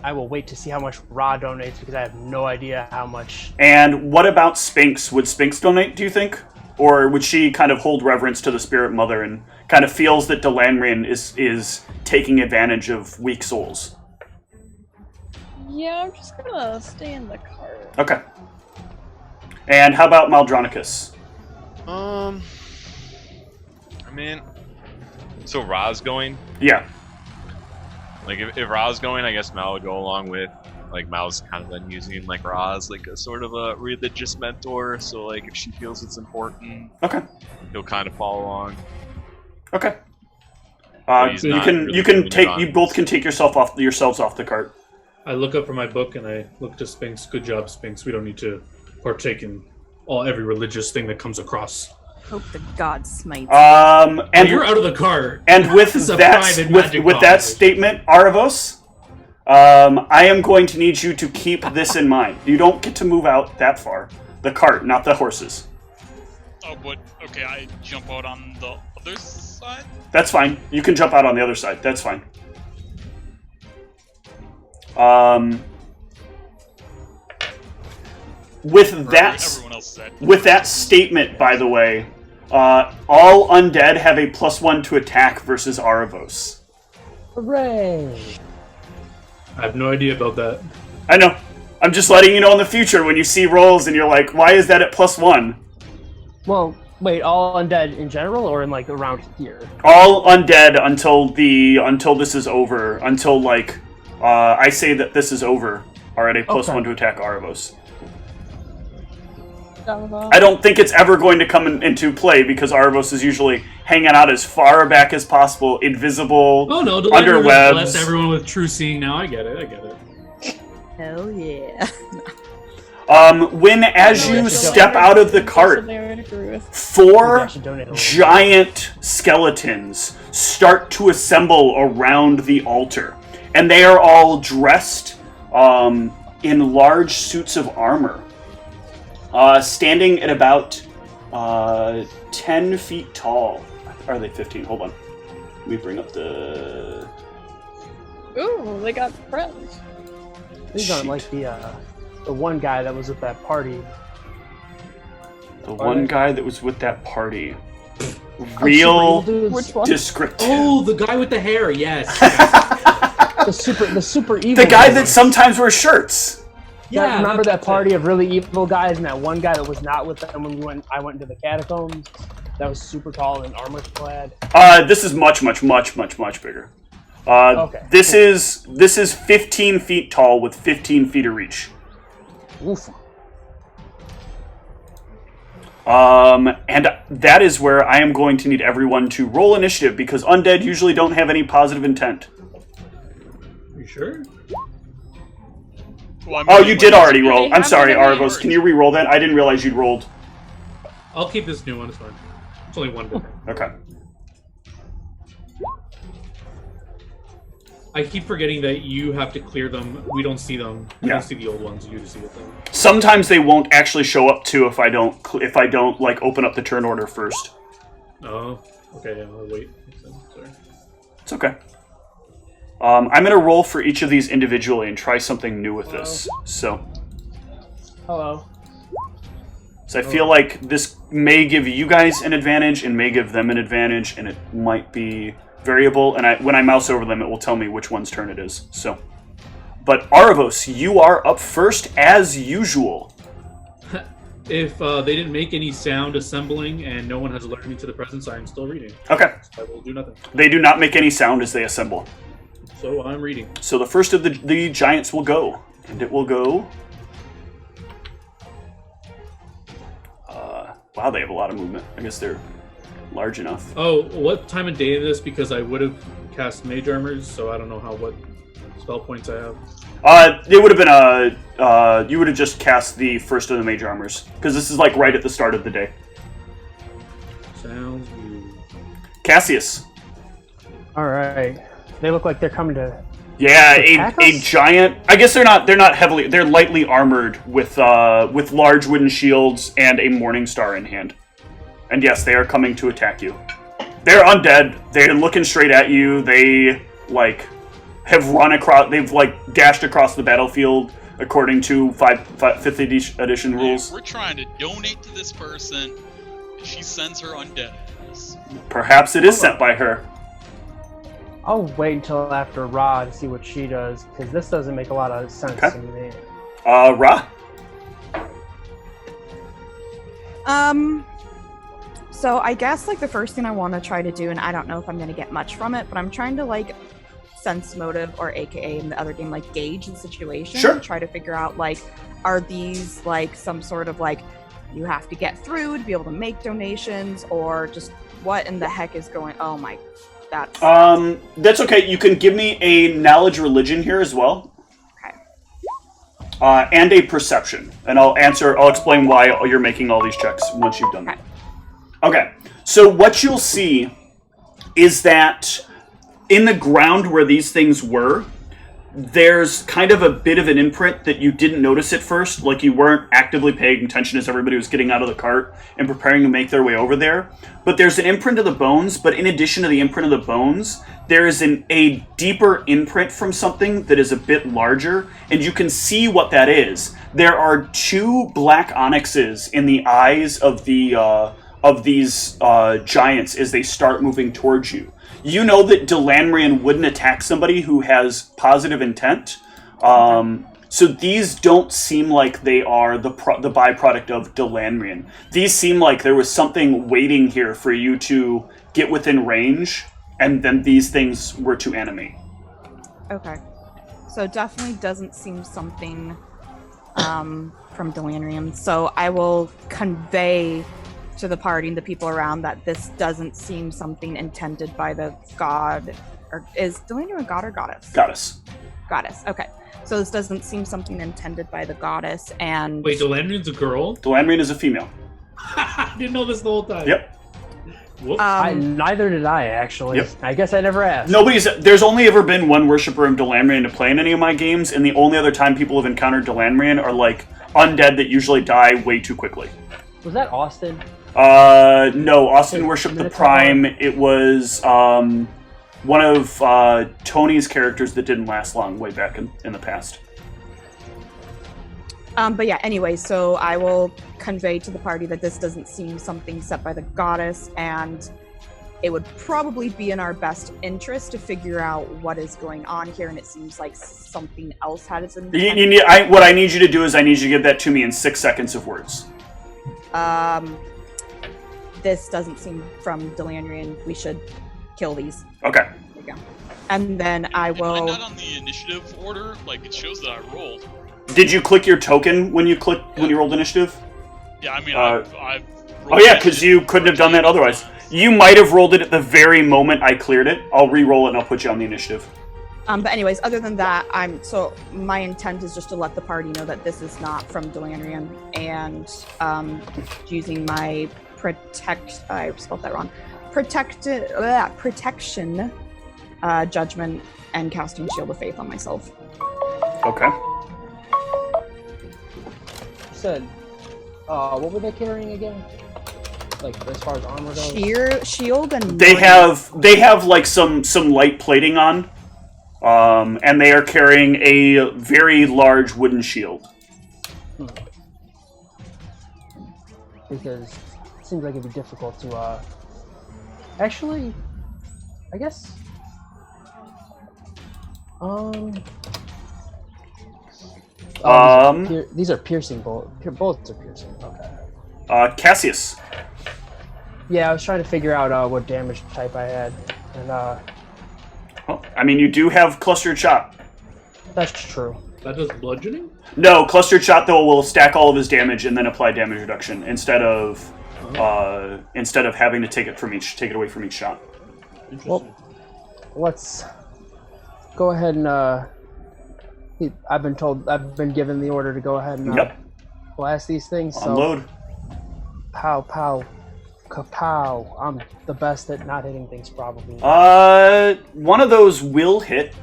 I will wait to see how much Ra donates because I have no idea how much. And what about Spinks? Would Spinks donate, do you think? Or would she kind of hold reverence to the Spirit Mother and kind of feels that Delandrian is taking advantage of weak souls? Yeah, I'm just gonna stay in the cart. Okay. And how about Maldronicus? I mean, so Ra's going. Yeah. Like if Ra's going, I guess Mal would go along with. Like Mal's kind of then using like Ra's like a sort of a religious mentor. So like if she feels it's important, Okay. he'll kind of follow along. Okay. He's You not can really moving take on. you both can take yourselves off the cart. I look up from my book and I look to Spinks. Good job, Spinks. We don't need to partake in every religious thing that comes across. Hope the gods smite. And You're out of the car. and with This is a that private with magic that conversation. statement, Aravos, I am going to need you to keep this in mind. You don't get to move out that far. The cart, not the horses. Oh, but okay, I jump out on the other side. That's fine. You can jump out on the other side. That's fine. With Everyone else said. with that statement, by the way, all undead have a +1 to attack versus Aravos. Hooray! I have no idea about that. I know. I'm just letting you know in the future when you see rolls and you're like, why is that at +1? Well, wait, all undead in general, or in like around here? All undead until this is over. Until like I say that this is over. Are at a +1 to attack Aravos. I don't think it's ever going to come into play because Aravos is usually hanging out as far back as possible, invisible, Oh no, the under Delandria webs. bless everyone with true seeing now. I get it. Hell yeah. When as you step out of the cart, Something I would agree with. 4 Maybe I should donate a little. giant skeletons start to assemble around the altar, and they are all dressed in large suits of armor, standing at about 10 feet tall. Are they 15? Hold on. Let me bring up the... Ooh, they got friends. These aren't like the one guy that was at that party. The one guy that was with that party. Real Which one? descriptive. Oh, the guy with the hair. Yes. the super evil. The guy guys. that sometimes wears shirts. Yeah, remember that that's party it. of really evil guys and that one guy that was not with them when I went into the catacombs? That was super tall and armor clad. This is much bigger. Okay, This is 15 feet tall with 15 feet of reach. Oof. And that is where I am going to need everyone to roll initiative because undead usually don't have any positive intent. You sure? Well, Oh, you did already roll. They I'm have sorry, to have Arvos. Can you re-roll that? I didn't realize you'd rolled. I'll keep this new one. It's fine. It's only one different. Okay. I keep forgetting that you have to clear them. We don't see them. We Yeah. don't see the old ones. You just see it though. Sometimes they won't actually show up too if I don't like open up the turn order first. Oh, okay. Yeah, I'll wait. Sorry. It's okay. I'm gonna roll for each of these individually and try something new with this. So Hello. I feel like this may give you guys an advantage and may give them an advantage, and it might be variable. And when I mouse over them, it will tell me which one's turn it is. So, but Arvos, you are up first as usual. If they didn't make any sound assembling and no one has alerted me to the presence, I am still reading. Okay. I will do nothing. They do not make any sound as they assemble. So I'm reading. So the first of the giants will go, and it will go. Wow, they have a lot of movement. I guess they're large enough. Oh, what time of day is this? Because I would have cast mage armors, so I don't know what spell points I have. It would have been you would have just cast the first of the major armors because this is like right at the start of the day. Sounds good. Cassius. All right. They look like they're coming to. Yeah, Attack a us? giant. I guess they're not heavily. They're lightly armored with large wooden shields and a morning star in hand. And yes, they are coming to attack you. They're undead. They're looking straight at you. They have run across. They've dashed across the battlefield according to 5th edition rules. We're trying to donate to this person. She sends her undead. Perhaps it is sent by her. I'll wait until after Ra to see what she does because this doesn't make a lot of sense Okay. to me. Ra. So I guess the first thing I want to try to do, and I don't know if I'm going to get much from it, but I'm trying to sense motive, or AKA in the other game, gauge the situation. Sure. Try to figure out are these some sort of you have to get through to be able to make donations, or just what in the heck is going? Oh my, that's That's okay. You can give me a knowledge religion here as well. Okay. And a perception, and I'll explain why you're making all these checks once you've done that. Okay, so what you'll see is that in the ground where these things were, there's kind of a bit of an imprint that you didn't notice at first, like you weren't actively paying attention as everybody was getting out of the cart and preparing to make their way over there. But there's an imprint of the bones, but in addition to the imprint of the bones, there is a deeper imprint from something that is a bit larger, and you can see what that is. There are 2 black onyxes in the eyes of these giants as they start moving towards you. You know that Delanrian wouldn't attack somebody who has positive intent. So these don't seem like they are the byproduct of Delanrian. These seem like there was something waiting here for you to get within range, and then these things were to animate. Okay. So definitely doesn't seem something from Delanrian. So I will convey to the party and the people around that this doesn't seem something intended by the god. Or is Delanrian a god or goddess? Goddess. Goddess. Okay. So this doesn't seem something intended by the goddess. And Wait, Delandrian's a girl? Delandrian is a female. I didn't know this the whole time. Yep. Whoops. Neither did I, actually. Yep. I guess I never asked. There's only ever been one worshiper of Delandrian to play in any of my games, and the only other time people have encountered Delandrian are like undead that usually die way too quickly. Was that Austin? No, Austin worshipped the Prime. It was one of Tony's characters that didn't last long way back in the past. But yeah, anyway, so I will convey to the party that this doesn't seem something set by the goddess, and it would probably be in our best interest to figure out what is going on here, and it seems like something else had its intent. What I need you to do is I need you to give that to me in 6 seconds of words. This doesn't seem from Delandrian. We should kill these. Okay. There we go. And then I will... Am I not on the initiative order? Like, it shows that I rolled. Did you click your token when you rolled initiative? Yeah, I mean, I've rolled Oh yeah, because you couldn't have done that otherwise. You might have rolled it at the very moment I cleared it. I'll re-roll it and I'll put you on the initiative. But anyways, other than that, my intent is just to let the party know that this is not from Delandrian, and using my I spelled that wrong. Protection, judgment, and casting Shield of Faith on myself. Okay. You said, what were they carrying again? Like, as far as armor goes? Shield and... They have like some light plating on. And they are carrying a very large wooden shield. Because it seems like it'd be difficult to, actually, I guess, these are piercing bullets. Bullets are piercing, okay. Cassius. Yeah, I was trying to figure out, what damage type I had, and, Well, I mean, you do have clustered shot. that's true. That does bludgeoning? No, clustered shot though will stack all of his damage and then apply damage reduction instead of having to take it away from each shot. Well, let's go ahead and I've been given the order to go ahead and blast these things. Unload. So, pow pow, kapow! I'm the best at not hitting things, probably. One of those will hit.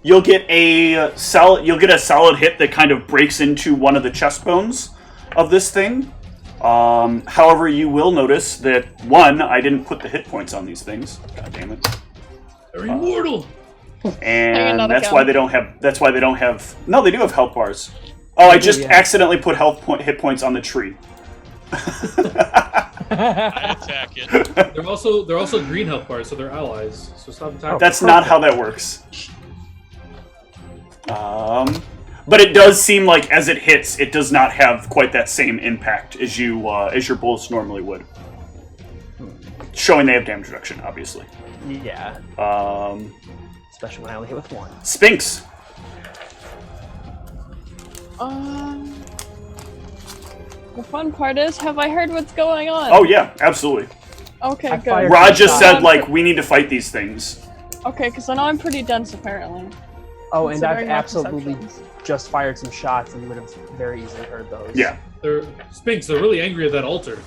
You'll get a solid hit that kind of breaks into one of the chest bones of this thing. However, you will notice that I didn't put the hit points on these things. God damn it! They're immortal. And that's why they don't have. No, they do have health bars. Oh, I just accidentally put hit points on the tree. I attack it. They're also green health bars, so they're allies. So stop attacking. That's not how that works. But it does seem like as it hits, it does not have quite that same impact as your bullets normally would. Showing they have damage reduction, obviously. Yeah. Especially when I only hit with one. Sphinx. The fun part is, have I heard what's going on? Oh yeah, absolutely. Okay, I good. fired Rod just said we need to fight these things. Okay, because I know I'm pretty dense apparently. Oh, and I've Considering my absolutely perceptions. just fired some shots, and you would have very easily heard those. Yeah. They're really angry at that altar.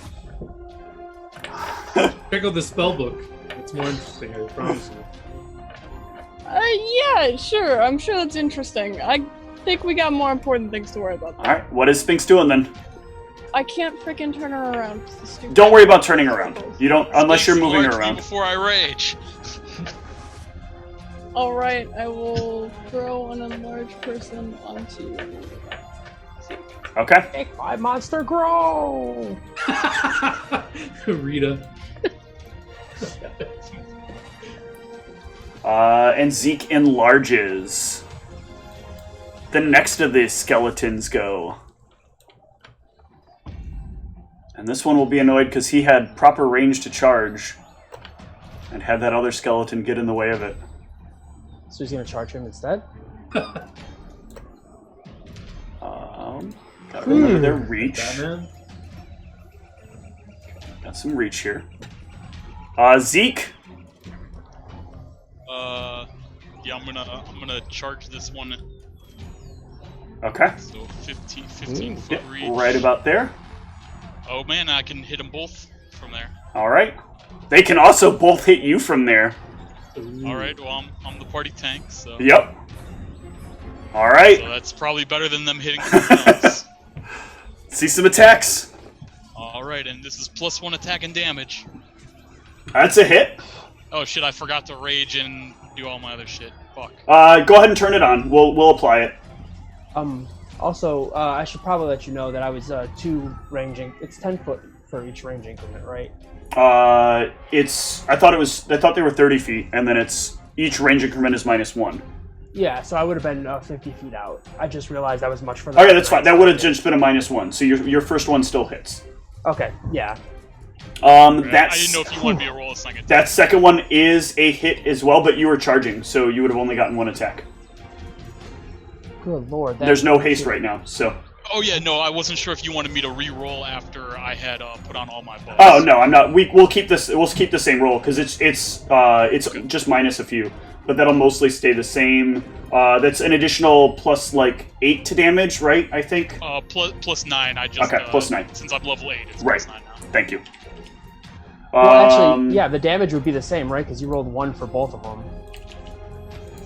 Check out the spell book. It's more interesting, I promise you. Yeah, sure. I'm sure that's interesting. I think we got more important things to worry about. All right, what is Sphinx doing then? I can't freaking turn her around. Don't worry about turning around. You don't unless you're moving her Large me around. before I rage. Alright, I will throw an enlarged person onto... Okay. Make my monster grow! Rita. And Zeke enlarges. The next of the skeletons go. And this one will be annoyed because he had proper range to charge. And had that other skeleton get in the way of it. So he's gonna charge him instead? Gotta remember their reach. Batman? Got some reach here. Zeke. Yeah, I'm gonna charge this one. Okay. So 15 foot Yep, reach. right about there. Oh man, I can hit them both from there. All right. They can also both hit you from there. All right. Well, I'm the party tank, so. Yep. All right. So that's probably better than them hitting someone else. See some attacks. All right, and this is +1 attack and damage. That's a hit. Oh shit! I forgot to rage and do all my other shit. Fuck. Go ahead and turn it on. We'll apply it. Also, I should probably let you know that I was 2 ranging. It's 10 foot for each range increment, right? I thought they were 30 feet, and then it's each range increment is -1. Yeah, so I would have been 50 feet out. I just realized I was much further. Okay, that's fine. That would have just been a -1. So your first one still hits. Okay, yeah. That's. I didn't know if you wanted me to roll a second. That second one is a hit as well, but you were charging, so you would have only gotten 1 attack. Good lord. There's no haste right now, so. Oh yeah, no, I wasn't sure if you wanted me to re-roll after I had put on all my bows. Oh no, I'm not. We'll keep this. We'll keep the same roll because it's just minus a few, but that'll mostly stay the same. That's an additional plus like 8 to damage, right? I think. Plus 9. I just okay. Plus 9. Since I'm level 8, it's right. plus 9 now. Thank you. Well, actually, yeah, the damage would be the same, right? Because you rolled 1 for both of them.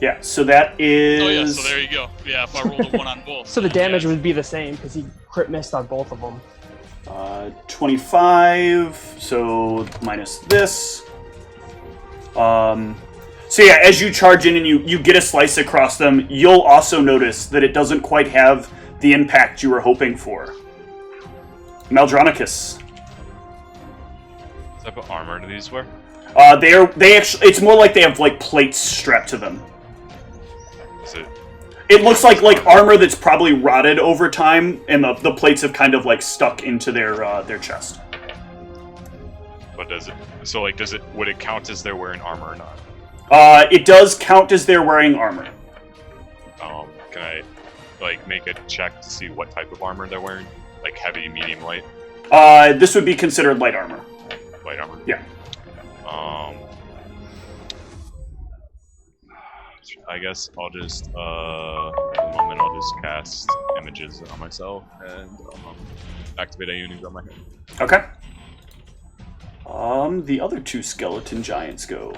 Yeah, so that is... Oh yeah, so there you go. Yeah, if I rolled a 1 on both. So the damage would be the same, because he crit missed on both of them. 25, so minus this. So yeah, as you charge in and you get a slice across them, you'll also notice that it doesn't quite have the impact you were hoping for. Maldronicus. What type of armor do these wear? They actually, it's more like they have like plates strapped to them. Is it? It looks like armor that's probably rotted over time, and the plates have kind of like stuck into their chest. But does it? So like, would it count as they're wearing armor or not? It does count as they're wearing armor. Can I like make a check to see what type of armor they're wearing? Like heavy, medium, light? This would be considered light armor. Light armor. Yeah. I guess I'll just, at the moment, I'll just cast images on myself and activate Ionis on my head. Okay. The other 2 skeleton giants go.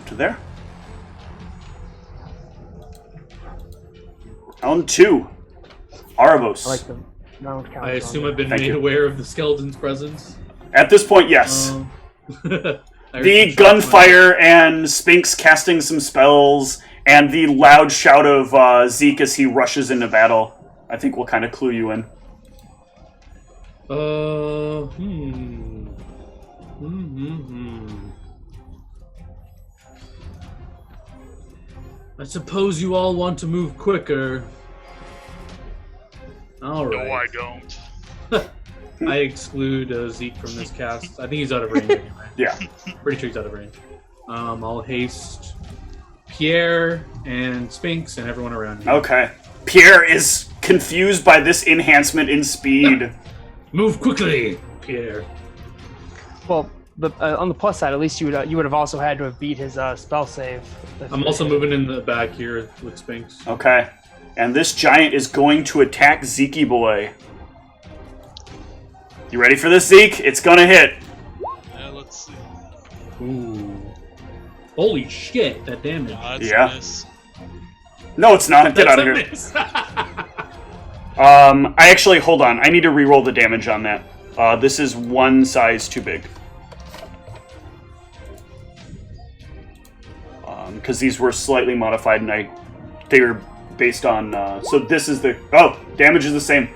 To there. Round 2. Arabos. I like the round count. I assume I've been Thank made you. aware of the skeleton's presence. At this point, yes. The gunfire and Spinks casting some spells, and the loud shout of Zeke as he rushes into battle, I think will kind of clue you in. I suppose you all want to move quicker. Alright. No, I don't. I exclude Zeke from this cast. I think he's out of range anyway. Yeah. Pretty sure he's out of range. I'll haste Pierre and Spinks and everyone around here. Okay. Pierre is confused by this enhancement in speed. Move quickly, Pierre. Well, on the plus side, at least you would have also had to have beat his spell save. I'm also moving in the back here with Spinks. Okay. And this giant is going to attack Zeke boy. You ready for this, Zeke? It's gonna hit. Yeah, let's see. Ooh. Holy shit, that damage. That's Yeah. a miss. No, it's not. Get out of here. Miss. I actually, hold on. I need to re-roll the damage on that. This is 1 size too big. Because these were slightly modified, and they were based on. So this is the. Oh, damage is the same.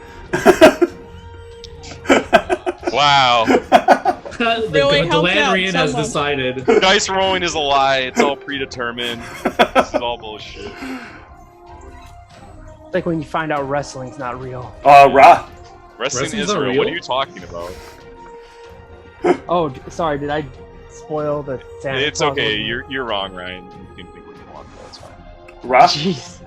Wow. Really the helped out Landrian has someone. decided. Dice rolling is a lie. It's all predetermined. This is all bullshit. It's like when you find out wrestling's not real. Ra. Wrestling Wrestling's is not real. real? What are you talking about? Oh, sorry. Did I spoil the Santa It's Claus okay. one? You're wrong, Ryan. You can think what you want. That's fine. Ra? Jeez.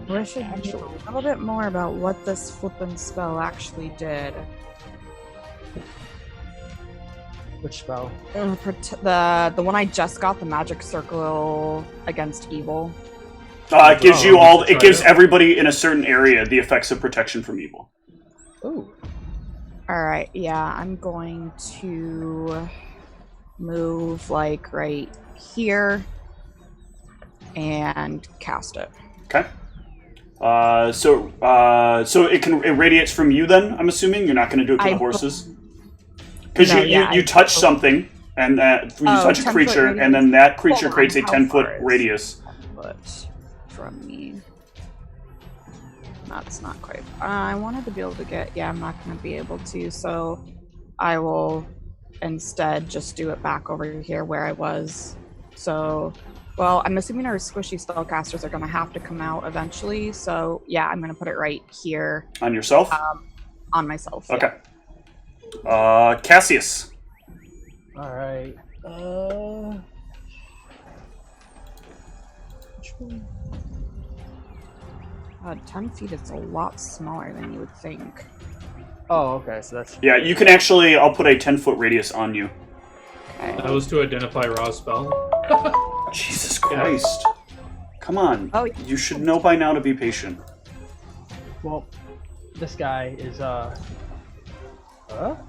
I should know a little bit more about what this flippin' spell actually did. Which spell? The one I just got, the magic circle against evil. It gives you all. It try gives it. everybody in a certain area the effects of protection from evil. Ooh. Alright, yeah, I'm going to move like right here and cast it. Okay. So it radiates from you. Then I'm assuming you're not going to do it to the horses, because No, you touch something and you touch a 10-foot creature, radius. and then that creature Hold on, creates a how 10-foot far is- radius. But from me, that's not quite. I wanted to be able to get. Yeah, I'm not going to be able to. So I will instead just do it back over here where I was. So, well, I'm assuming our squishy spellcasters are going to have to come out eventually. So yeah, I'm going to put it right here On yourself. on myself. Okay. Cassius. All right. Which one? 10 feet is a lot smaller than you would think. Oh, okay. So that's Yeah, you can actually. I'll put a 10-foot radius on you. Okay. That was to identify Ra's spell. Jesus Christ! Come on. Oh, You should know by now to be patient. well. This guy is Oh,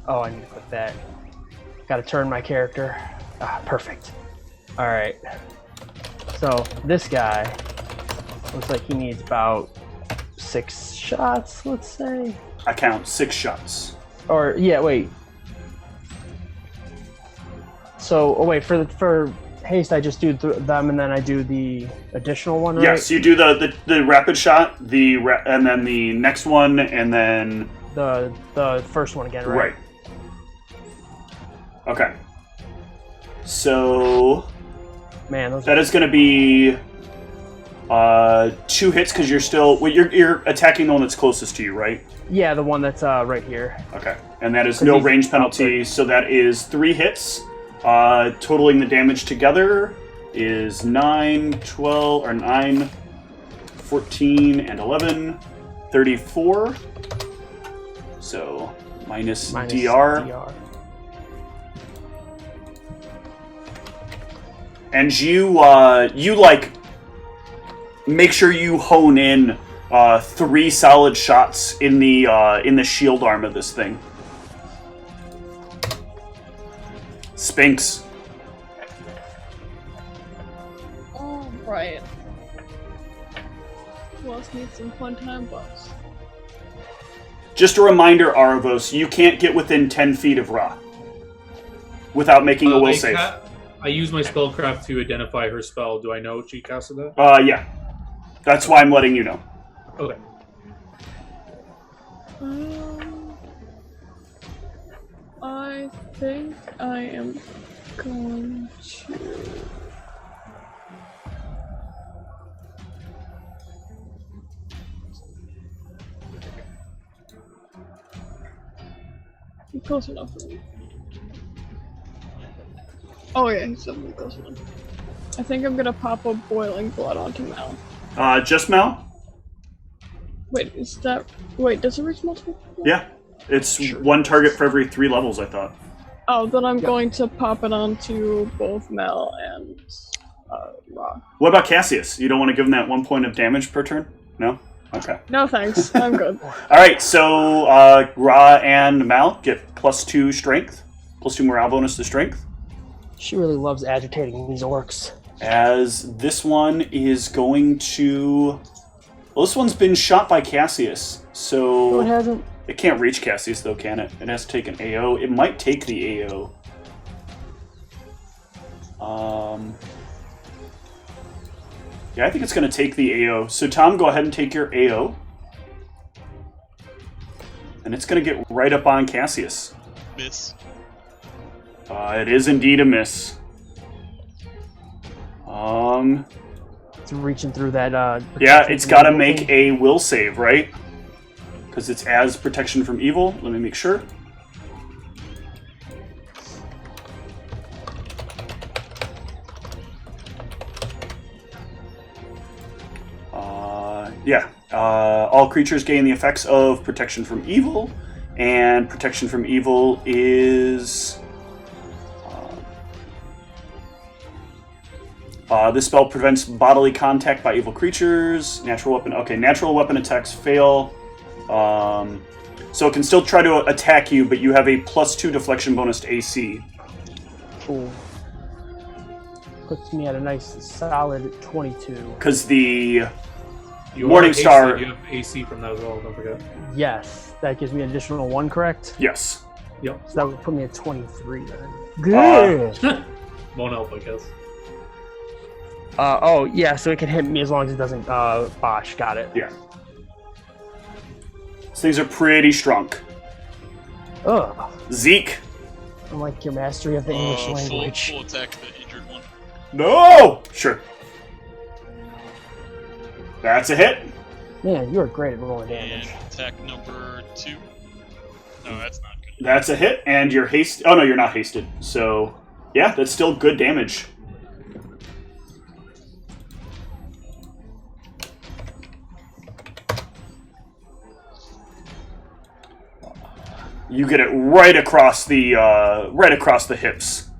I need to put that. Got to turn my character. Perfect. All right. So this guy looks like he needs about 6 shots. Let's say. I count 6 shots. Or yeah, wait. So, wait for haste. I just do them, and then I do the additional one, right? Yes, you do the rapid shot, and then the next one, and then The first one again, right. right? Okay. So Man, those that is going to be 2 hits because you're still. Well, you're attacking the one that's closest to you, right? yeah, the one that's right here. Okay, and that is 'Cause no he's range penalty, so that is 3 hits. Totaling the damage together is 9, 12, or 9, 14, and 11, 34. So minus DR. And you like make sure you hone in 3 solid shots in the shield arm of this thing. Spinks. All right. Who else needs some fun time buffs? Just a reminder, Aravos, you can't get within 10 feet of Ra without making a will save. I use my spellcraft to identify her spell. Do I know she casted that? Yeah. That's why I'm letting you know. Okay. I think I am going to. You're close enough for me. Oh yeah, he's definitely close enough. I think I'm gonna pop a boiling blood onto Mal. Just Mal? Wait, is that? Wait, does it reach multiple people? Yeah. It's 1 target for every 3 levels, I thought. Oh, then I'm going to pop it onto both Mel and Ra. What about Cassius? You don't want to give him that 1 point of damage per turn? No? Okay. No thanks, I'm good. Alright, so Ra and Mal get +2 strength. +2 morale bonus to strength. She really loves agitating these orcs. As this one is going to... Well, this one's been shot by Cassius, so... No, it hasn't. It can't reach Cassius, though, can it? It has to take an AO. It might take the AO. Yeah, I think it's going to take the AO. So, Tom, go ahead and take your AO. And it's going to get right up on Cassius. Miss. It is indeed a miss. It's reaching through that. Yeah, it's got to make a will save, right? Because it's as protection from evil. Let me make sure. Yeah. All creatures gain the effects of protection from evil, and protection from evil is... this spell prevents bodily contact by evil creatures. Natural weapon... Okay, natural weapon attacks fail. So it can still try to attack you, but you have a +2 deflection bonus to AC. Cool. Puts me at a nice solid 22. Because the You Morning are hasted, Star... You have AC from that as well. Don't forget. Yes, that gives me an additional 1, correct? Yes. Yep. So that would put me at 23 then. Good. Won't help, I guess. Oh yeah, so it can hit me as long as it doesn't bosh. Got it. Yeah. These things are pretty strong. Ugh. Zeke. I like your mastery of the English language. Full attack the injured one. No! Sure. That's a hit. Man, you are great at rolling And damage. attack number 2. No, that's not good. That's a hit, and you're hasted. Oh, no, you're not hasted. So, yeah, that's still good damage. You get it right across the hips.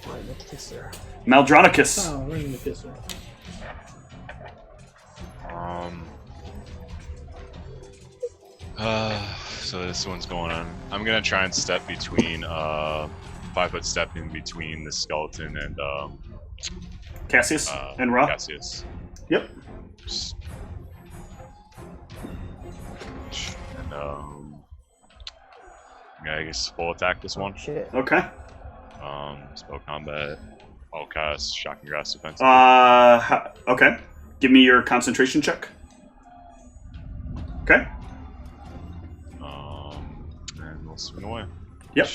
Right next to Sarah. Maldronicus. Oh, right in the kisser. So this one's going on. I'm gonna try and step between 5-foot step in between the skeleton and Cassius and Ra. Cassius. Yep. And yeah, I guess full attack this one. Shit. Okay. Spell combat. I'll cast shocking grasp defense. Okay. Give me your concentration check. Okay. And we'll swing away. Yep.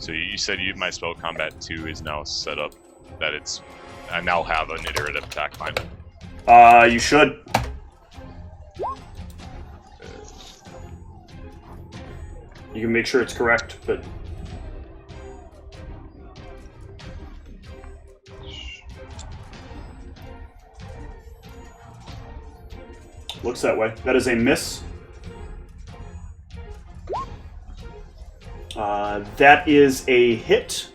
So you said my spell combat 2 is now set up that I now have an iterative attack finder. You should. You can make sure it's correct, but looks that way. That is a miss. That is a hit.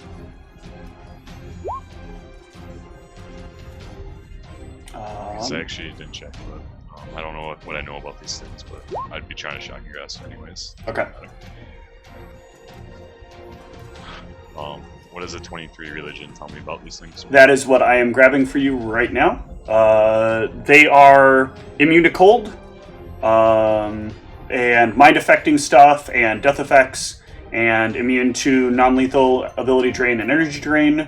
I actually didn't check, but I don't know what I know about these things, but I'd be trying to shocking grasp anyways. Okay. What does a 23 religion tell me about these things? That is what I am grabbing for you right now. They are immune to cold, and mind-affecting stuff, and death effects, and immune to non-lethal ability drain and energy drain.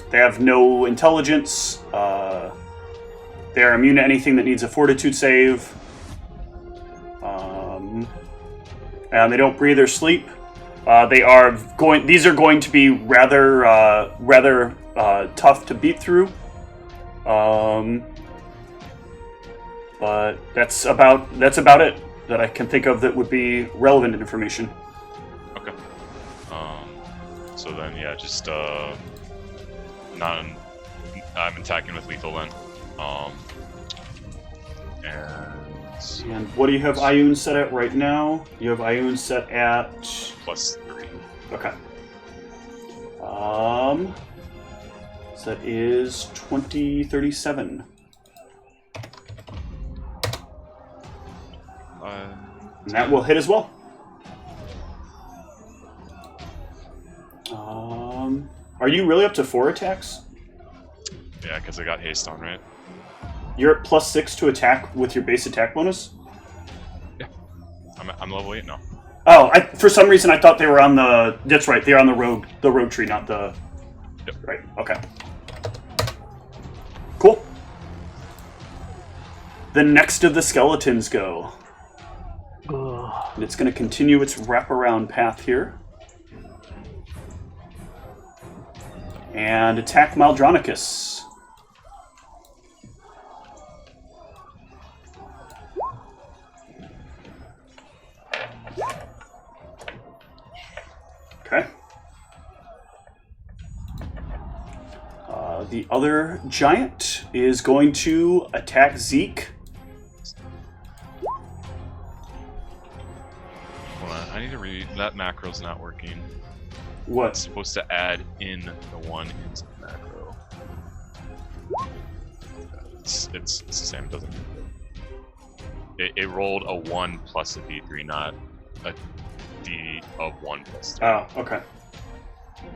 They have no intelligence. They are immune to anything that needs a fortitude save. And they don't breathe or sleep. These are going to be rather tough to beat through. But that's about it that I can think of that would be relevant information. Okay. So then, yeah, just I'm attacking with lethal then. And what do you have Ioun set at right now? You have Ioun set at +3. Okay. So that is 2037. And that will hit as well. Are you really up to 4 attacks? Yeah, because I got haste on, right? You're at +6 to attack with your base attack bonus? Yeah. I'm level 8 now. Oh, for some reason I thought they were on the... That's right, they're on the rogue tree, not the... Yep. Right, okay. Cool. The next of the skeletons go. And it's going to continue its wraparound path here. And attack Maldronicus. Okay. The other giant is going to attack Zeke. Hold on, I need to read. That macro's not working. It's What? supposed to add in the one into the macro. It's the same. It doesn't. It rolled a 1 plus a d3, not a d of 1 plus 3. Oh, okay.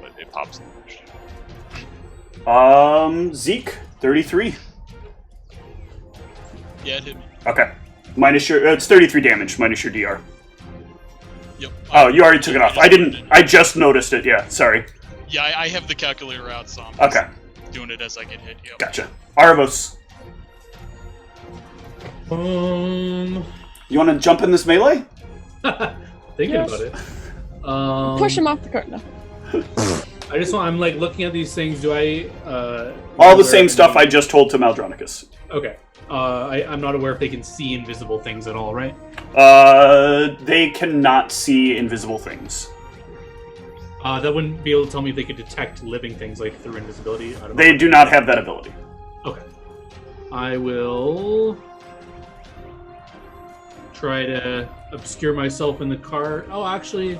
But it pops in the Zeke, 33. Yeah, it hit me. Okay. Minus your, it's 33 damage, minus your DR. Yep. Oh, you already took it off. I just noticed it, yeah, sorry. Yeah, I have the calculator out, so I'm just Okay, doing it as I get hit. Yep. gotcha. Arvos, you want to jump in this melee? Thinking Yes. about it. Push him off the cart now. I'm like looking at these things. Do I? All the same stuff I just told to Maldronicus. Okay. I'm not aware if they can see invisible things at all, right? They cannot see invisible things. That wouldn't be able to tell me if they could detect living things like through invisibility. I don't know. They do not have that ability. Okay. I will try to obscure myself in the car. Oh, actually,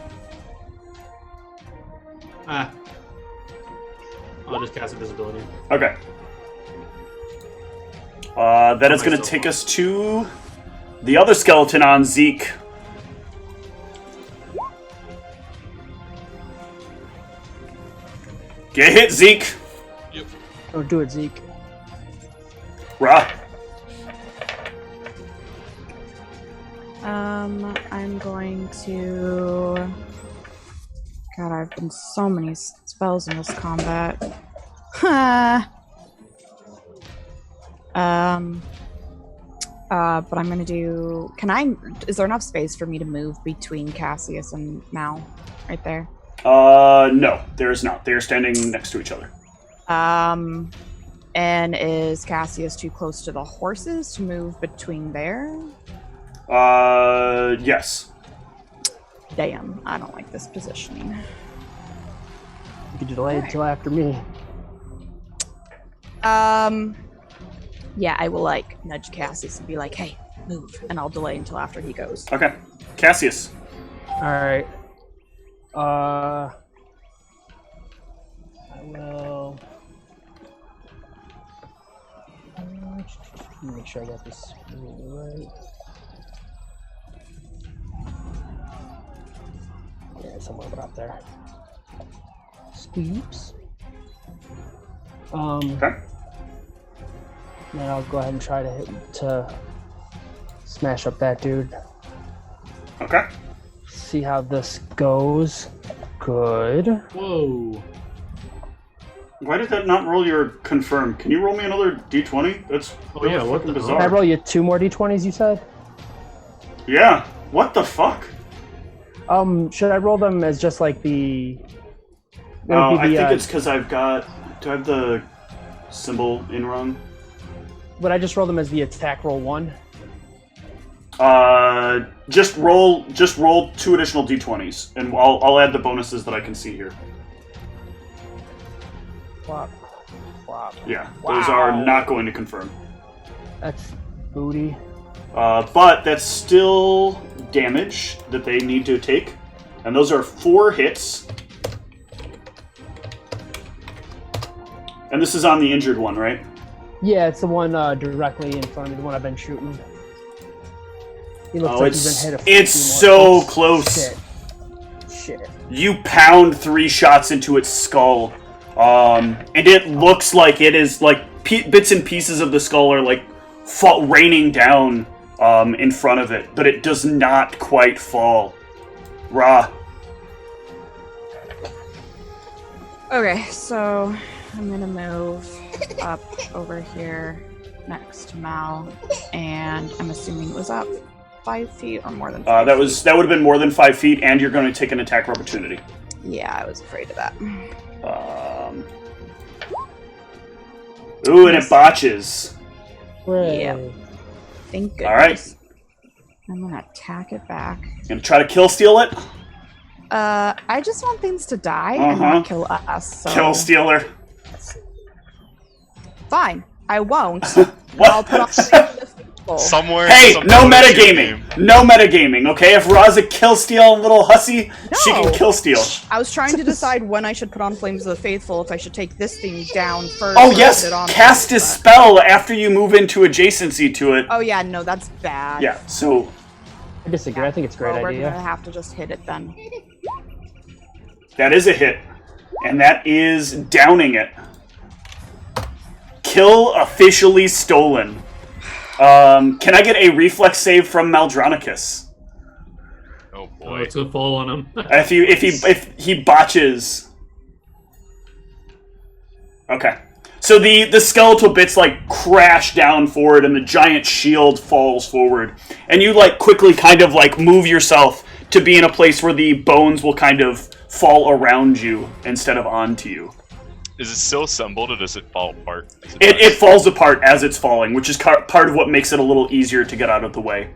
I'll just cast invisibility. Okay. That is going to myself take off. us to the other skeleton on Zeke. Get hit, Zeke. Oh, do it, Zeke. Rah. I'm going to. God, I've done so many spells in this combat. But I'm gonna do. Is there enough space for me to move between Cassius and Mal, right there? No, there is not. They are standing next to each other. And is Cassius too close to the horses to move between there? Yes. Damn, I don't like this positioning. You could delay it until after me. Yeah, I will like nudge Cassius and be like, "Hey, move," and I'll delay until after he goes. Okay. Cassius. Alright. I will. Make sure I got this right. Yeah, somewhere about there. Squeeps. Okay. Then I'll go ahead and try to smash up that dude. Okay. See how this goes. Good. Whoa. Why did that not roll your confirm? Can you roll me another d20? That's Oh, yeah, what fucking the hell? Can I bizarre. roll you 2 more d20s, you said? Yeah. What the fuck? Should I roll them as just like the... It would Oh, be I the, think it's because I've got... Do I have the symbol in wrong? Would I just roll them as the attack roll 1? Just roll 2 additional d20s, and I'll add the bonuses that I can see here. Flop. Flop. Yeah, those are Wow. not going to confirm. That's booty. But that's still damage that they need to take, and those are 4 hits. And this is on the injured one, right? Yeah, it's the one directly in front of me, the one I've been shooting. He looks Oh, like it's he's been hit a it's few more- so close. Shit. You pound 3 shots into its skull, and it looks like it is like bits and pieces of the skull are like raining down in front of it, but it does not quite fall. Rah. Okay, so I'm gonna move up over here next to Mal, and I'm assuming it was up 5 feet or more than 5 That feet. would have been more than 5 feet, and you're going to take an attack of opportunity. Yeah, I was afraid of that. Ooh, and it botches. Hooray. Yep. Thank goodness. All right. I'm gonna attack it back. Gonna try to kill steal it. I just want things to die and not kill us. So Kill stealer. fine. I won't. What? I'll put on Flames of the Faithful. Somewhere. Hey, some no donation metagaming. game. No metagaming, okay? If Ra's a kill-steal little hussy, she can No. kill-steal. I was trying to decide when I should put on Flames of the Faithful, if I should take this thing down first. Oh, or yes! put it on Cast a first, spell after you move into adjacency to it. Oh yeah, no, that's bad. Yeah, so I disagree. I think it's a great Well, we're idea. gonna have to just hit it then. that is a hit. And that is downing it. Kill officially stolen. Can I get a reflex save from Maldronicus? Oh Oh, boy. it's gonna fall on him. If he botches. Okay. So the skeletal bits like crash down forward and the giant shield falls forward. And you like quickly kind of like move yourself to be in a place where the bones will kind of fall around you instead of onto you. Is it still assembled or does it fall apart? It falls apart as it's falling, which is part of what makes it a little easier to get out of the way.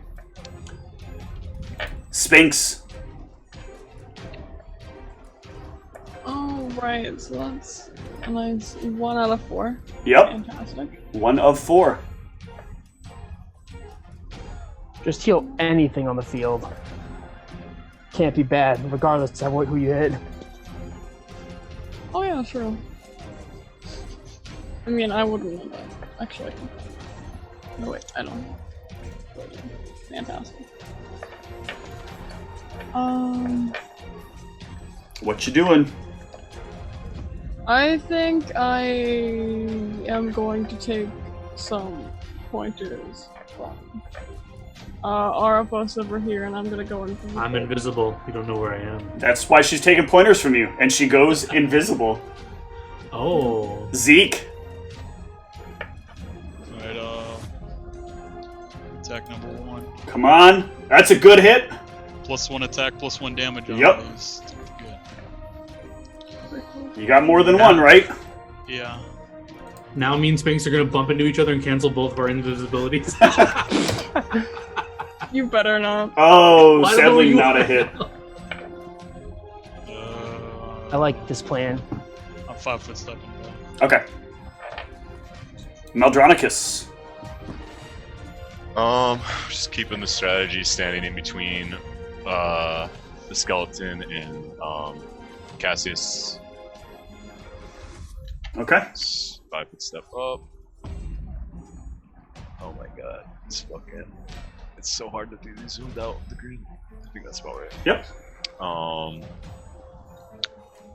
Sphinx. Oh, right. So that's a nice 1 out of 4. Yep, Fantastic. 1 of 4. Just heal anything on the field. Can't be bad, regardless of who you hit. Oh, yeah, true. I mean, I wouldn't know that. Actually. No, wait, I don't. Fantastic. What you doing? I think I am going to take some pointers from Arapos over here, and I'm gonna go invisible. I'm invisible. You don't know where I am. That's why she's taking pointers from you, and she goes invisible. Oh. Zeke. Alright, attack number 1. Come on. That's a good hit. +1 attack, +1 damage on Yep. those. Good. You got more than one, right? Yeah. Now me and Sphinx are gonna bump into each other and cancel both of our invisibilities. You better not. Oh, Why sadly don't you- not a hit. I like this plan. I'm 5 foot stepping back. Okay. Maldronicus. Just keeping the strategy, standing in between the skeleton and Cassius. Okay. 5 foot step up. Oh my god, it's so hard to do these zoomed out the grid. I think that's about right. Yep.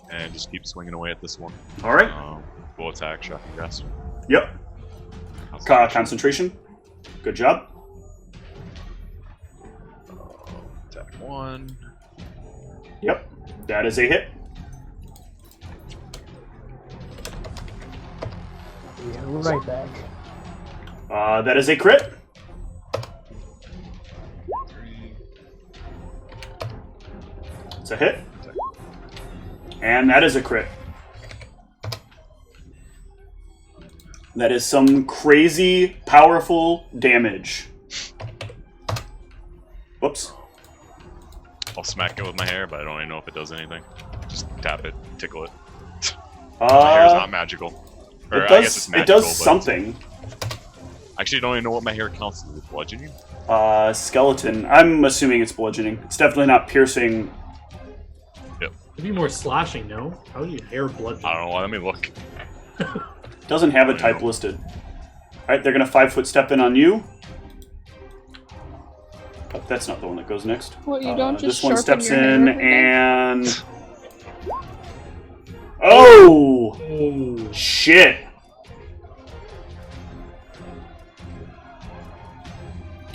And just keep swinging away at this one. All right. Full attack, shocking grasp. Yep. Concentration. Good job. Attack 1. Yep. That is a hit. Yeah, right back. That is a crit. 3. It's a hit. And that is a crit. That is some crazy, powerful damage. Whoops. I'll smack it with my hair, but I don't even know if it does anything. Just tap it, tickle it. My hair's not magical. Or It I guess it's does. magical, It does but something. I actually don't even know what my hair counts as. Bludgeoning? Skeleton. I'm assuming it's bludgeoning. It's definitely not piercing. It'd be more slashing, no? How do you hair blood? I don't know. Let me look. Doesn't have a type listed. Alright, they're gonna 5 foot step in on you. Oh, that's not the one that goes next. What, you don't just This one sharpen steps your hair in every day? and. Oh! Oh. Shit!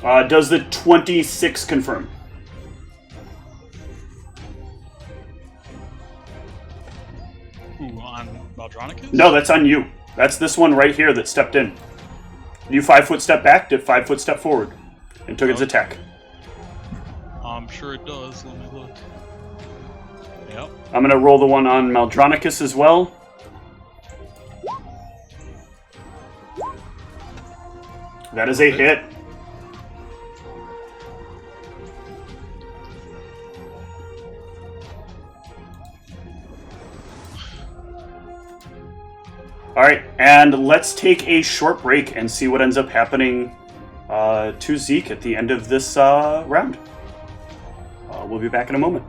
Does the 26 confirm? Ooh, on Maldronicus? No, that's on you. That's this one right here that stepped in. You 5 foot step back, did 5 foot step forward, and took its attack. I'm sure it does. Let me look. Yep. I'm gonna roll the one on Maldronicus as well. That is a hit. All right, and let's take a short break and see what ends up happening to Zeke at the end of this round. We'll be back in a moment.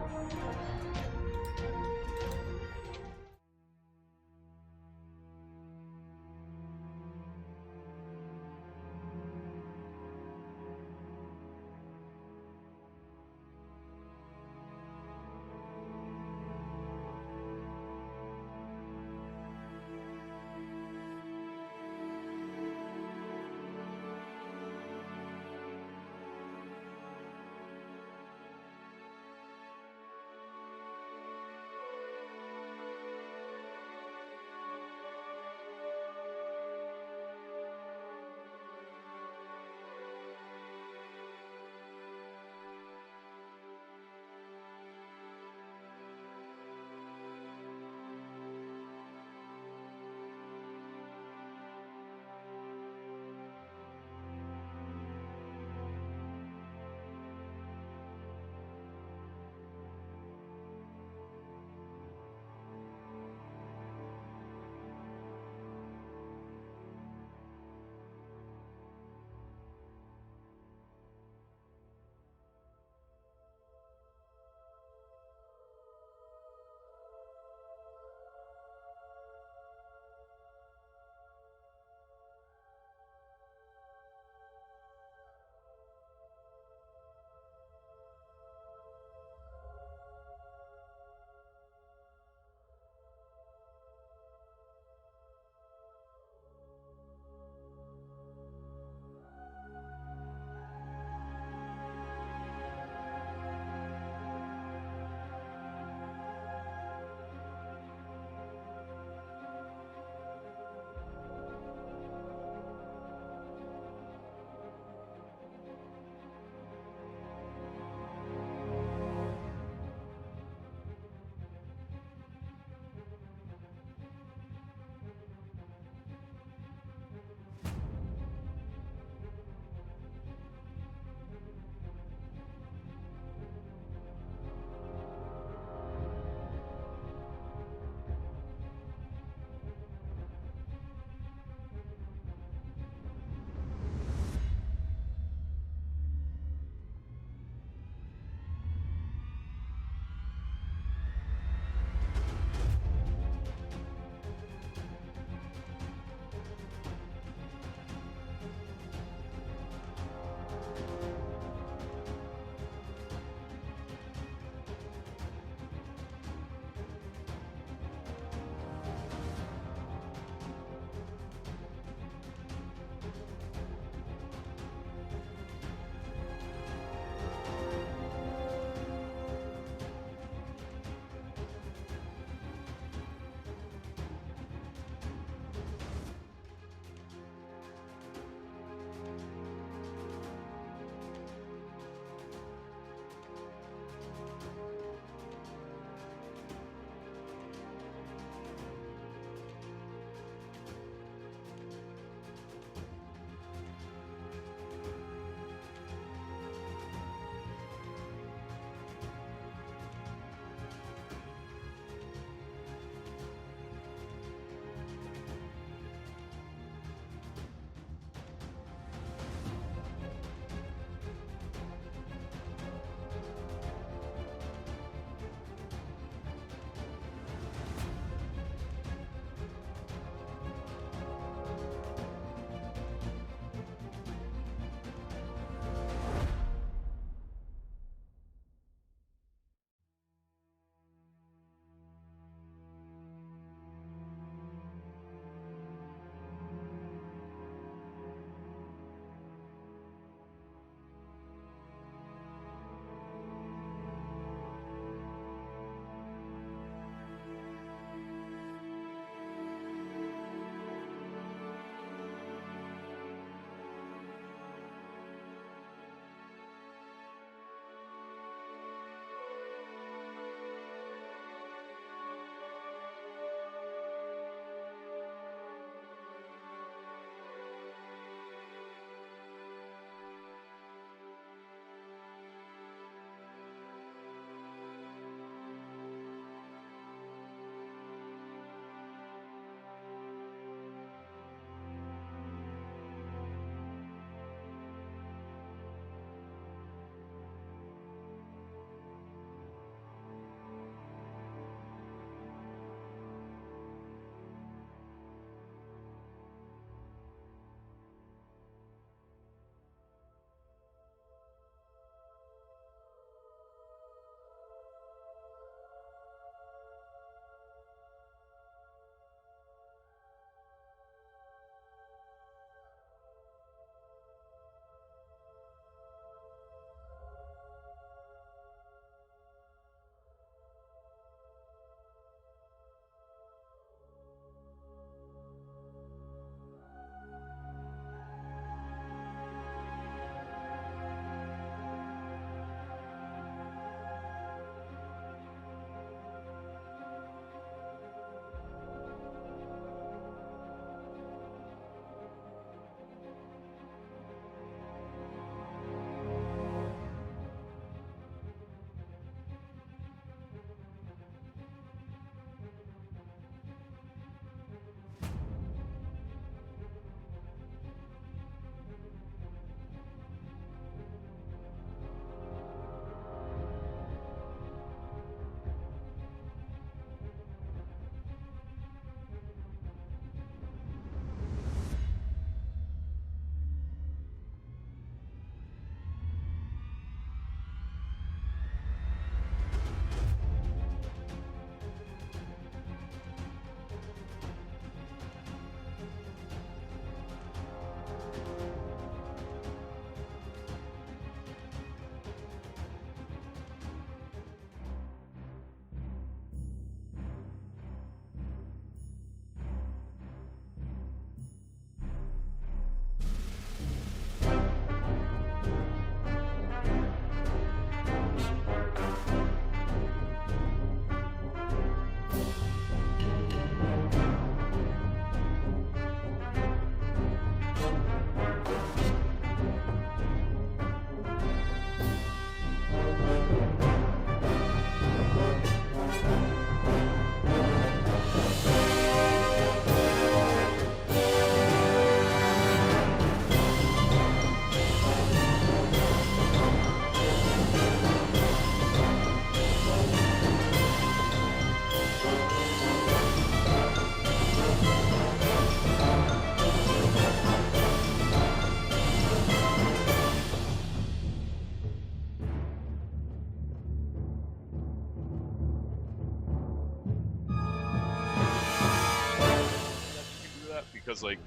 because, like,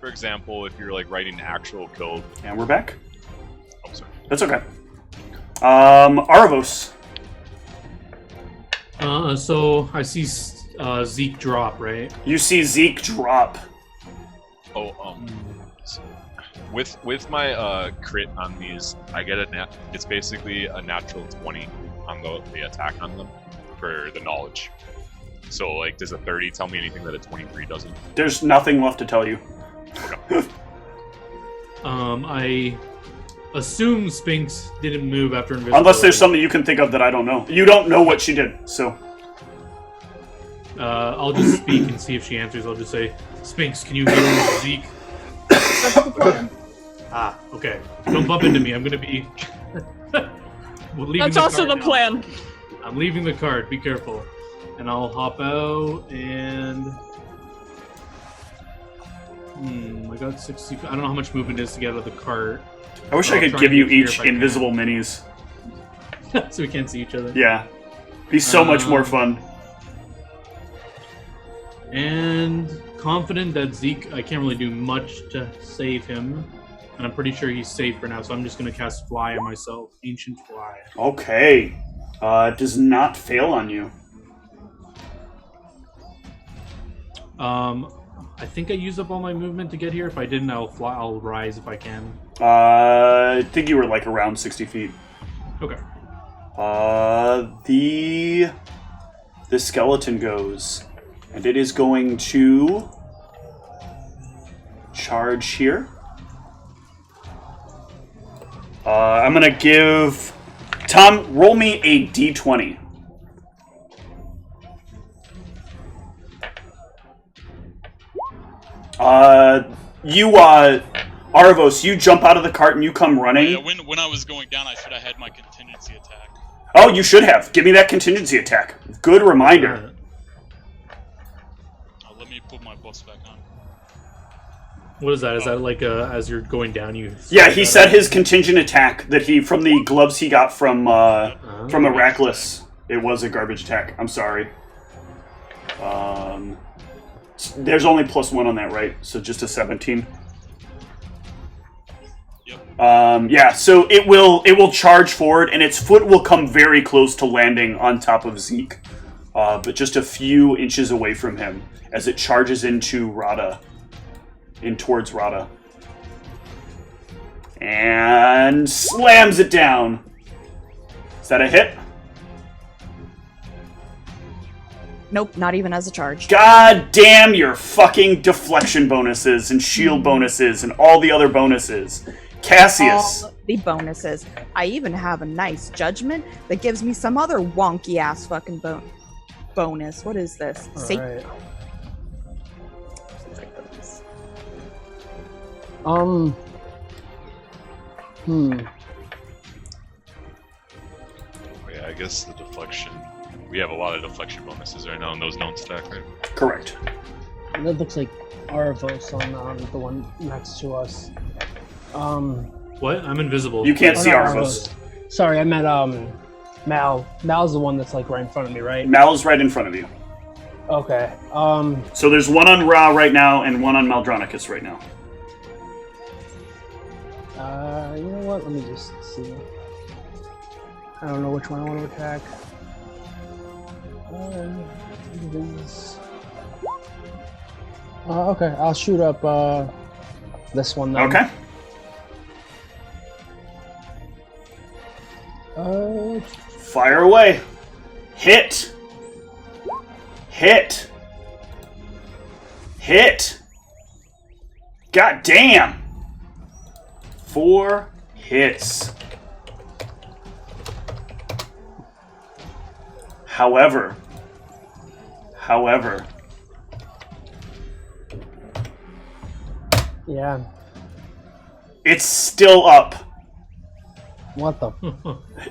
for example, if you're like writing actual code. And we're back. Oh, sorry. That's okay. Aravos. So I see Zeke drop, right? You see Zeke drop. Oh, so with my crit on these, I get it's basically a natural 20 on the attack on them for the knowledge. So, like, does a 30 tell me anything that a 23 doesn't? There's nothing left to tell you. Okay. I assume Sphinx didn't move after invisibility. Unless there's something you can think of that I don't know. You don't know what she did, so. I'll just speak and see if she answers. I'll just say, Sphinx, can you heal Zeke? That's the plan. Ah, okay. Don't bump into me. I'm gonna be. That's also the plan. I'm leaving the card. Be careful. And I'll hop out and. I got 60. I don't know how much movement is to get out of the cart. I wish I could give you each invisible minis. So we can't see each other. Yeah. Be so much more fun. And confident that Zeke, I can't really do much to save him. And I'm pretty sure he's safe for now, so I'm just going to cast Fly on myself. Ancient Fly. Okay. It does not fail on you. I think I used up all my movement to get here. If I didn't, I'll rise if I can. I think you were like around 60 feet. Okay. The skeleton goes, and it is going to charge here. I'm gonna give Tom, roll me a d20. Arvos, you jump out of the cart and you come running. Yeah, when I was going down, I should have had my contingency attack. Oh, you should have. Give me that contingency attack. Good reminder. Let me put my buffs back on. What is that? Is that like as you're going down, you? Yeah, he said his contingent attack that he from the gloves he got from Heracles. It was a garbage attack. I'm sorry. There's only +1 on that, right? So just a 17. Yep. Yeah. So it will charge forward, and its foot will come very close to landing on top of Zeke, but just a few inches away from him as it charges into Rada. Towards Rada. And slams it down. Is that a hit? Nope, not even as a charge. God damn your fucking deflection bonuses and shield bonuses and all the other bonuses. Cassius. All the bonuses. I even have a nice judgment that gives me some other wonky ass fucking bonus. What is this? All right. Yeah, I guess the deflection. We have a lot of deflection bonuses right now, and those don't stack, right? Correct. That looks like Arvos on the one next to us. What? I'm invisible. You can't see no, Arvos. Sorry, I meant Mal. Mal's the one that's like right in front of me, right? Mal is right in front of you. Okay. So there's one on Ra right now and one on Maldronicus right now. You know what? Let me just see. I don't know which one I want to attack. These. Okay, I'll shoot up this one then. Okay. Fire away. Hit. Hit. Hit. God damn. 4 hits. However, yeah, it's still up. What the?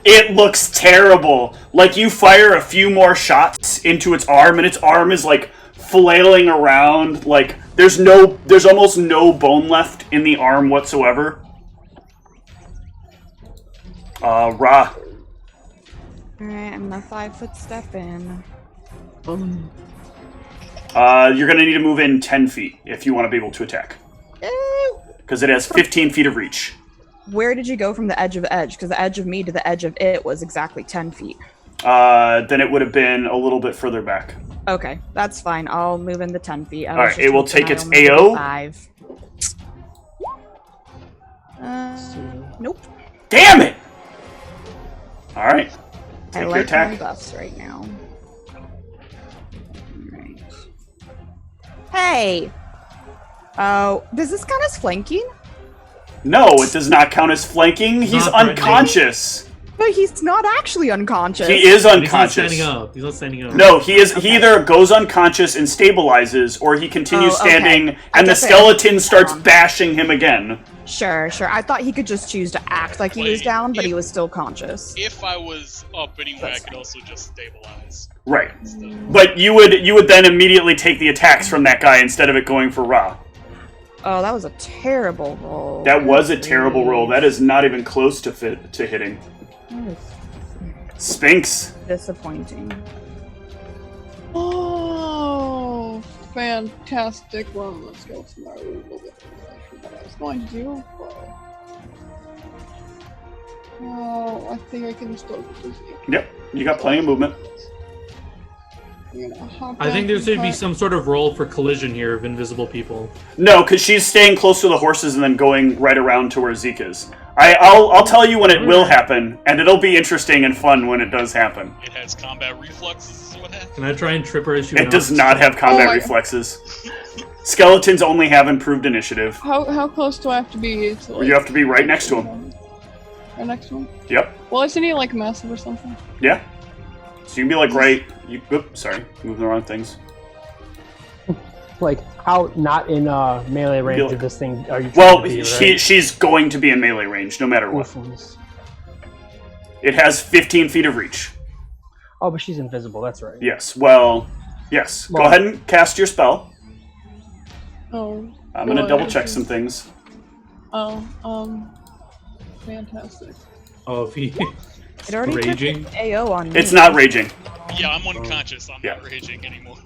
It looks terrible. Like you fire a few more shots into its arm, and its arm is like flailing around. Like there's almost no bone left in the arm whatsoever. Ra. Alright, I'm gonna 5-foot step in. You're going to need to move in 10 feet if you want to be able to attack. Because it has 15 feet of reach. Where did you go from the edge of the edge? Because the edge of me to the edge of it was exactly 10 feet. Then it would have been a little bit further back. Okay, that's fine. I'll move in the 10 feet. All right, it will take its AO. 5. Nope. Damn it! All right. Take I your like my attack. buffs right now. Alright. Hey! Oh, does this count as flanking? No, it does not count as flanking. He's Not threatening. unconscious. But he's not actually unconscious. He is He's not unconscious. standing up. He's not standing up. No, he either goes unconscious and stabilizes, or he continues Oh, okay. standing, I and the guess I skeleton understand. starts bashing him again. Sure. I thought he could just choose to act like he was down, but he was still conscious. If I was up anyway, I could also just stabilize. Right. But you would then immediately take the attacks from that guy instead of it going for Ra. Oh, that was a terrible roll. That was a terrible roll. That is not even close to hitting. That is Sphinx. disappointing. Oh, fantastic run. Let's go tomorrow. A little bit what I was going to do. Oh, I think I can still get this. Yep, you got plenty of movement. I think there should be some sort of roll for collision here of invisible people. No, because she's staying close to the horses and then going right around to where Zeke is. I'll tell you when it will happen, and it'll be interesting and fun when it does happen. It has combat reflexes, is what happens. Can I try and trip her as she It does not have combat reflexes. Skeletons only have improved initiative. How close do I have to be to, like, You have to be right next to him. Right next to him? Yep. Well, isn't he like massive or something? Yeah. So you can be like right. Oops, sorry, moving the wrong things. Like, how not in melee range You'll- of this thing are you trying Well, to be, right? she's going to be in melee range no matter what. Orphans. It has 15 feet of reach. Oh, but she's invisible, that's right. Yes. Well, yes. Go Well- ahead and cast your spell. Oh. I'm gonna boy, double check this some is- things. Oh, fantastic. Oh, if he It already took raging. AO on me. It's not raging. Yeah, I'm unconscious. I'm Yeah. not raging anymore.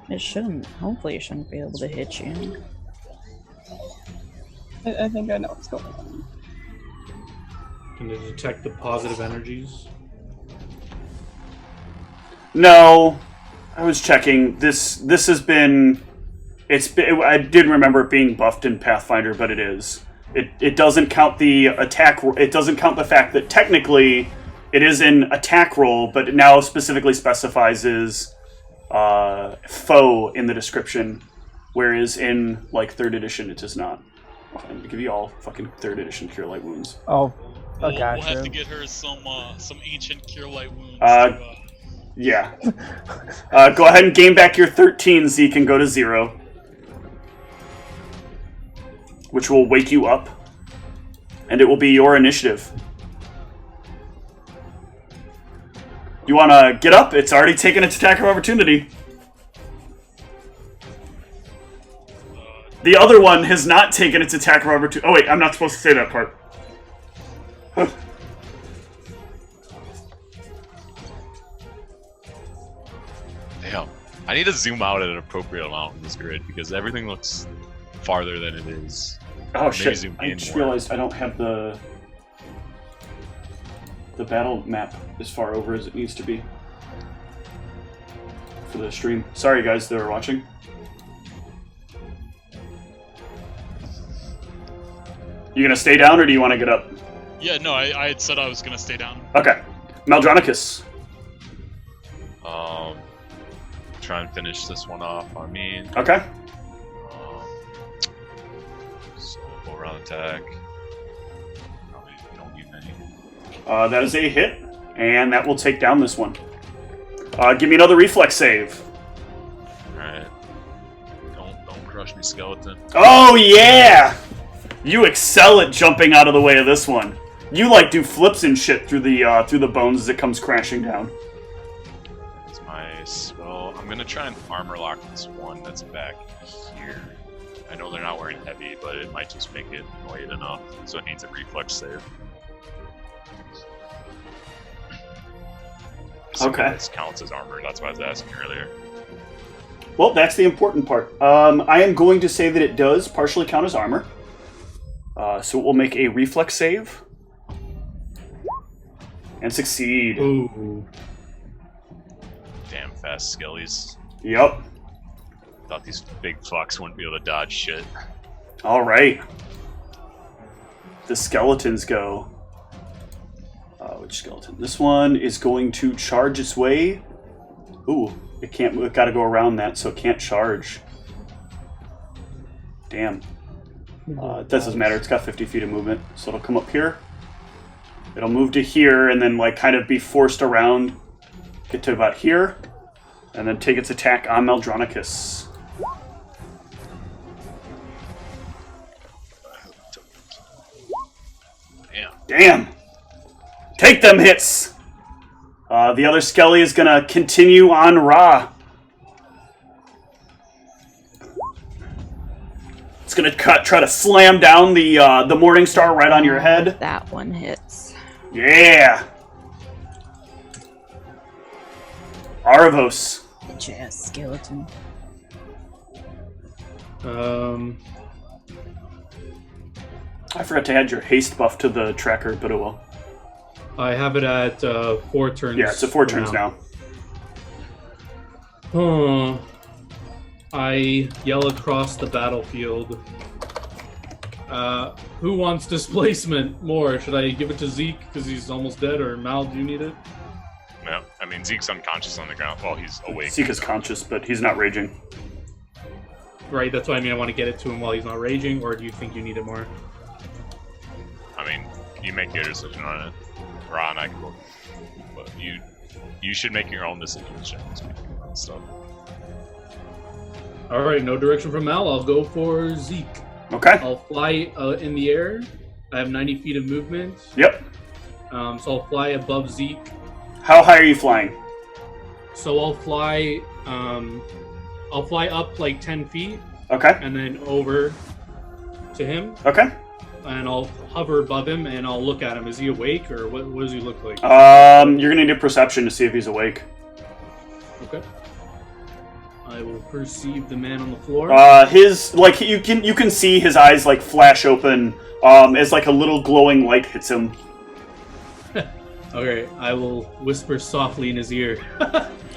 It shouldn't. Hopefully, it shouldn't be able to hit you. I think I know what's going on. Can it detect the positive energies? No, I was checking. This has been. I didn't remember it being buffed in Pathfinder, but it is. It doesn't count the attack. It doesn't count the fact that technically it is an attack roll, but it now specifically specifies is foe in the description, whereas in like 3rd edition it does not. I'm gonna give you all fucking 3rd edition Cure Light Wounds. Oh, We'll gotcha. have to get her some ancient cure light wounds. Yeah. Go ahead and gain back your 13, Zeke, and go to 0. Which will wake you up. And it will be your initiative. You want to get up? It's already taken its attack of opportunity. The other one has not taken its attack of opportunity. Oh wait, I'm not supposed to say that part. Damn. I need to zoom out at an appropriate amount in this grid because everything looks farther than it is. Oh Maybe shit, zoom I in just more. realized I don't have the battle map as far over as it needs to be for the stream. Sorry guys that are watching. You gonna stay down or do you want to get up? Yeah, no, I had said I was gonna stay down. Okay. Maldronicus. Try and finish this one off on me. Okay. Full round attack. Probably don't need many. That is a hit, and that will take down this one. Give me another reflex save. Alright. Don't crush me, skeleton. Oh yeah! You excel at jumping out of the way of this one. You like do flips and shit through the bones as it comes crashing down. That's my spell. I'm gonna try and armor lock this one that's back here. I know they're not wearing heavy, but it might just make it annoyed enough, so it needs a reflex save. So Okay. this counts as armor, that's what I was asking earlier. Well, that's the important part. I am going to say that it does partially count as armor. So it will make a reflex save. And succeed. Ooh. Damn fast skellies. Yep. Thought these big fucks wouldn't be able to dodge shit. All right. The skeletons go. Which skeleton? This one is going to charge its way. Ooh, it can't. It got to go around that, so it can't charge. Damn. It doesn't matter. It's got 50 feet of movement, so it'll come up here. It'll move to here, and then like kind of be forced around, get to about here, and then take its attack on Meldronicus. Damn! Take them hits! The other Skelly is gonna continue on Ra. It's gonna try to slam down the Morning Star right on your head. That one hits. Yeah! Aravos. Bitch ass skeleton. I forgot to add your haste buff to the tracker, but oh well. I have it at 4 turns. Yeah, it's at 4 turns now. I yell across the battlefield. Who wants displacement more? Should I give it to Zeke because he's almost dead, or Mal, do you need it? No, I mean, Zeke's unconscious on the ground. Well, he's awake. Zeke is conscious, but he's not raging. Right, that's what I mean. I want to get it to him while he's not raging, or do you think you need it more? I mean, you make your decision on it. Ron, I can. But you should make your own decisions, generally speaking, and stuff. All right, no direction from Mal. I'll go for Zeke. Okay. I'll fly in the air. I have 90 feet of movement. Yep. So I'll fly above Zeke. How high are you flying? So I'll fly up like 10 feet. Okay. And then over to him. Okay. And I'll hover above him and I'll look at him. Is he awake or what does he look like? You're gonna need a perception to see if he's awake. Okay. I will perceive the man on the floor. His like you can see his eyes like flash open as like a little glowing light hits him. Okay, I will whisper softly in his ear.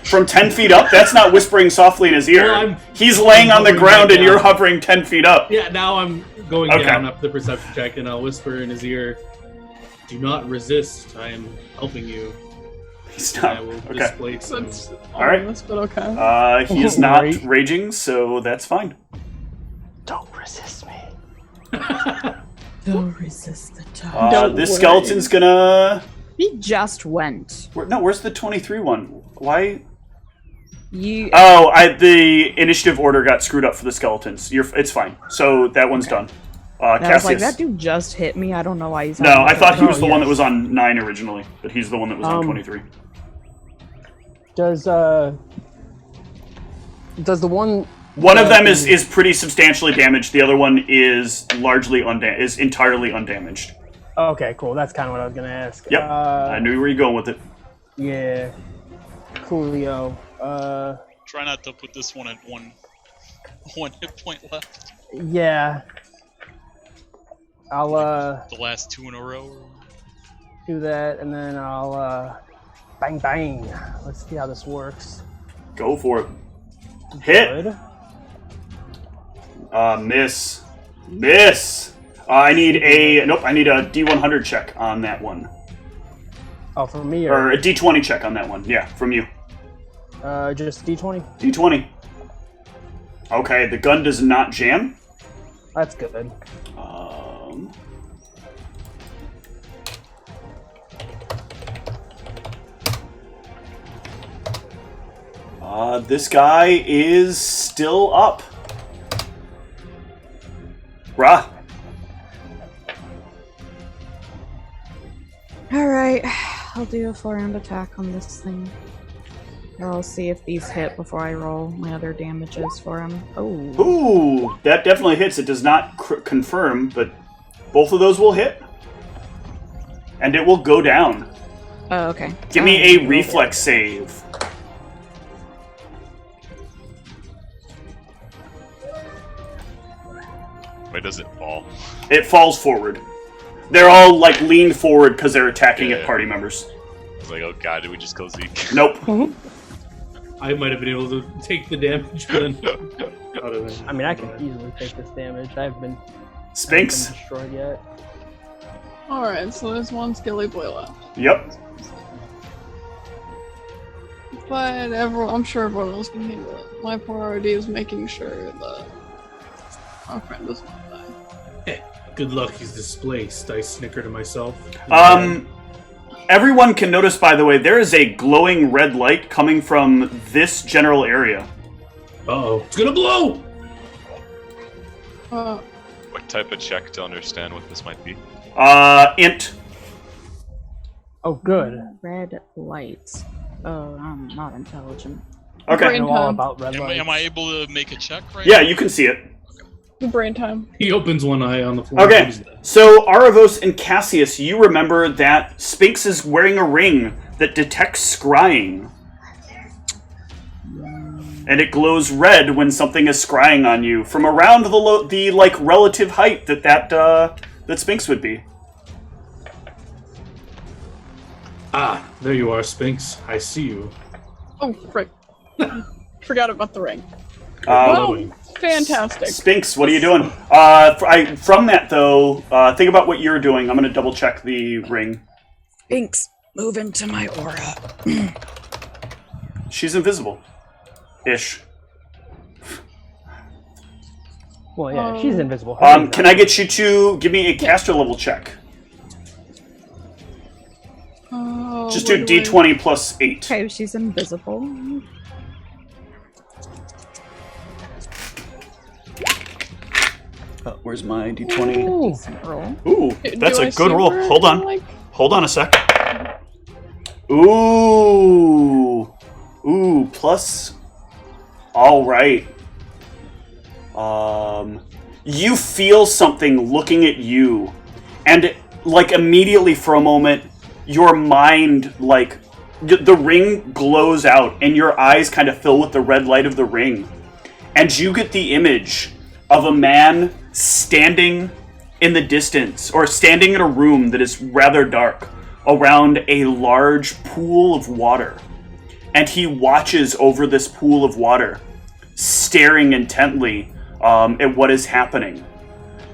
From 10 feet up? That's not whispering softly in his ear. Well, he's laying on the hovering ground right and you're down. hovering 10 feet up. Yeah, now I'm going Okay. down up the perception check and I'll whisper in his ear, "Do not resist. I am helping you." He's And I not. will Okay. displace him. That's All right. ominous, but okay. He is not Right. raging, so that's fine. Don't resist me. Don't resist the touch. Don't This worry. skeleton's gonna. He just went. Where's the 23 one? Why? You. Oh, the initiative order got screwed up for the skeletons. It's fine. So that one's done. I was Cassius. like, that dude just hit me. I don't know why he's. No, having I a thought he touch. was the one that was on 9 originally, but he's the one that was on 23. Does the one? One of them is pretty substantially damaged. The other one is entirely undamaged. Okay, cool. That's kind of what I was gonna ask. Yep, I knew where you were going with it. Yeah. Coolio. Try not to put this one at one hit point left. Yeah. I'll The last 2 in a row. do that, and then I'll bang bang. Let's see how this works. Go for it. Hit. Good. Miss. I need a D100 check on that one, Oh, for me or a D20 check on that one. Yeah, from you. just D20. D20. Okay, the gun does not jam. That's good. This guy is still up. Rah. Alright, I'll do a 4-round attack on this thing. Or I'll see if these hit before I roll my other damages for him. Oh. Ooh, that definitely hits. It does not confirm, but both of those will hit. And it will go down. Oh, okay. Give me a reflex save. Why does it fall? It falls forward. They're all like leaned forward because they're attacking at party members. I was like, oh god, did we just kill Zeke? Nope. I might have been able to take the damage, but then out of it. I mean, I can easily take this damage. I haven't been Sphinx. destroyed yet. Alright, so there's one skilly boy left. Yep. But I'm sure everyone else can handle it. My priority is making sure that our friend does not die. Good luck, he's displaced. I snicker to myself. Everyone can notice, by the way, there is a glowing red light coming from this general area. Uh-oh. It's gonna blow! What type of check to understand what this might be? Int. Oh, good. Red lights. Oh, I'm not intelligent. Okay. I know all about red lights. Am I able to make a check right Yeah, now? you can see it. Brain time. He opens one eye on the floor. Okay, so Aravos and Cassius, you remember that Sphinx is wearing a ring that detects scrying. And it glows red when something is scrying on you from around the like relative height that Sphinx would be. Ah, there you are, Sphinx. I see you. Oh, frick. Forgot about the ring. Well, Fantastic. Sphinx, what are you doing? From that, though, think about what you're doing. I'm going to double check the ring. Sphinx, move into my aura. She's invisible. Ish. Well, yeah, she's invisible. Can I get you to give me a caster level check? Just do D20 plus 8. Okay, she's invisible. Where's my D20? Decent roll. Ooh, that's Do a I good see roll. where Hold on. like- Hold on a sec. Ooh. Ooh, plus. All right. You feel something looking at you, and like immediately for a moment, your mind like the ring glows out, and your eyes kind of fill with the red light of the ring, and you get the image of a man standing in the distance, or standing in a room that is rather dark, around a large pool of water. And he watches over this pool of water, staring intently at what is happening.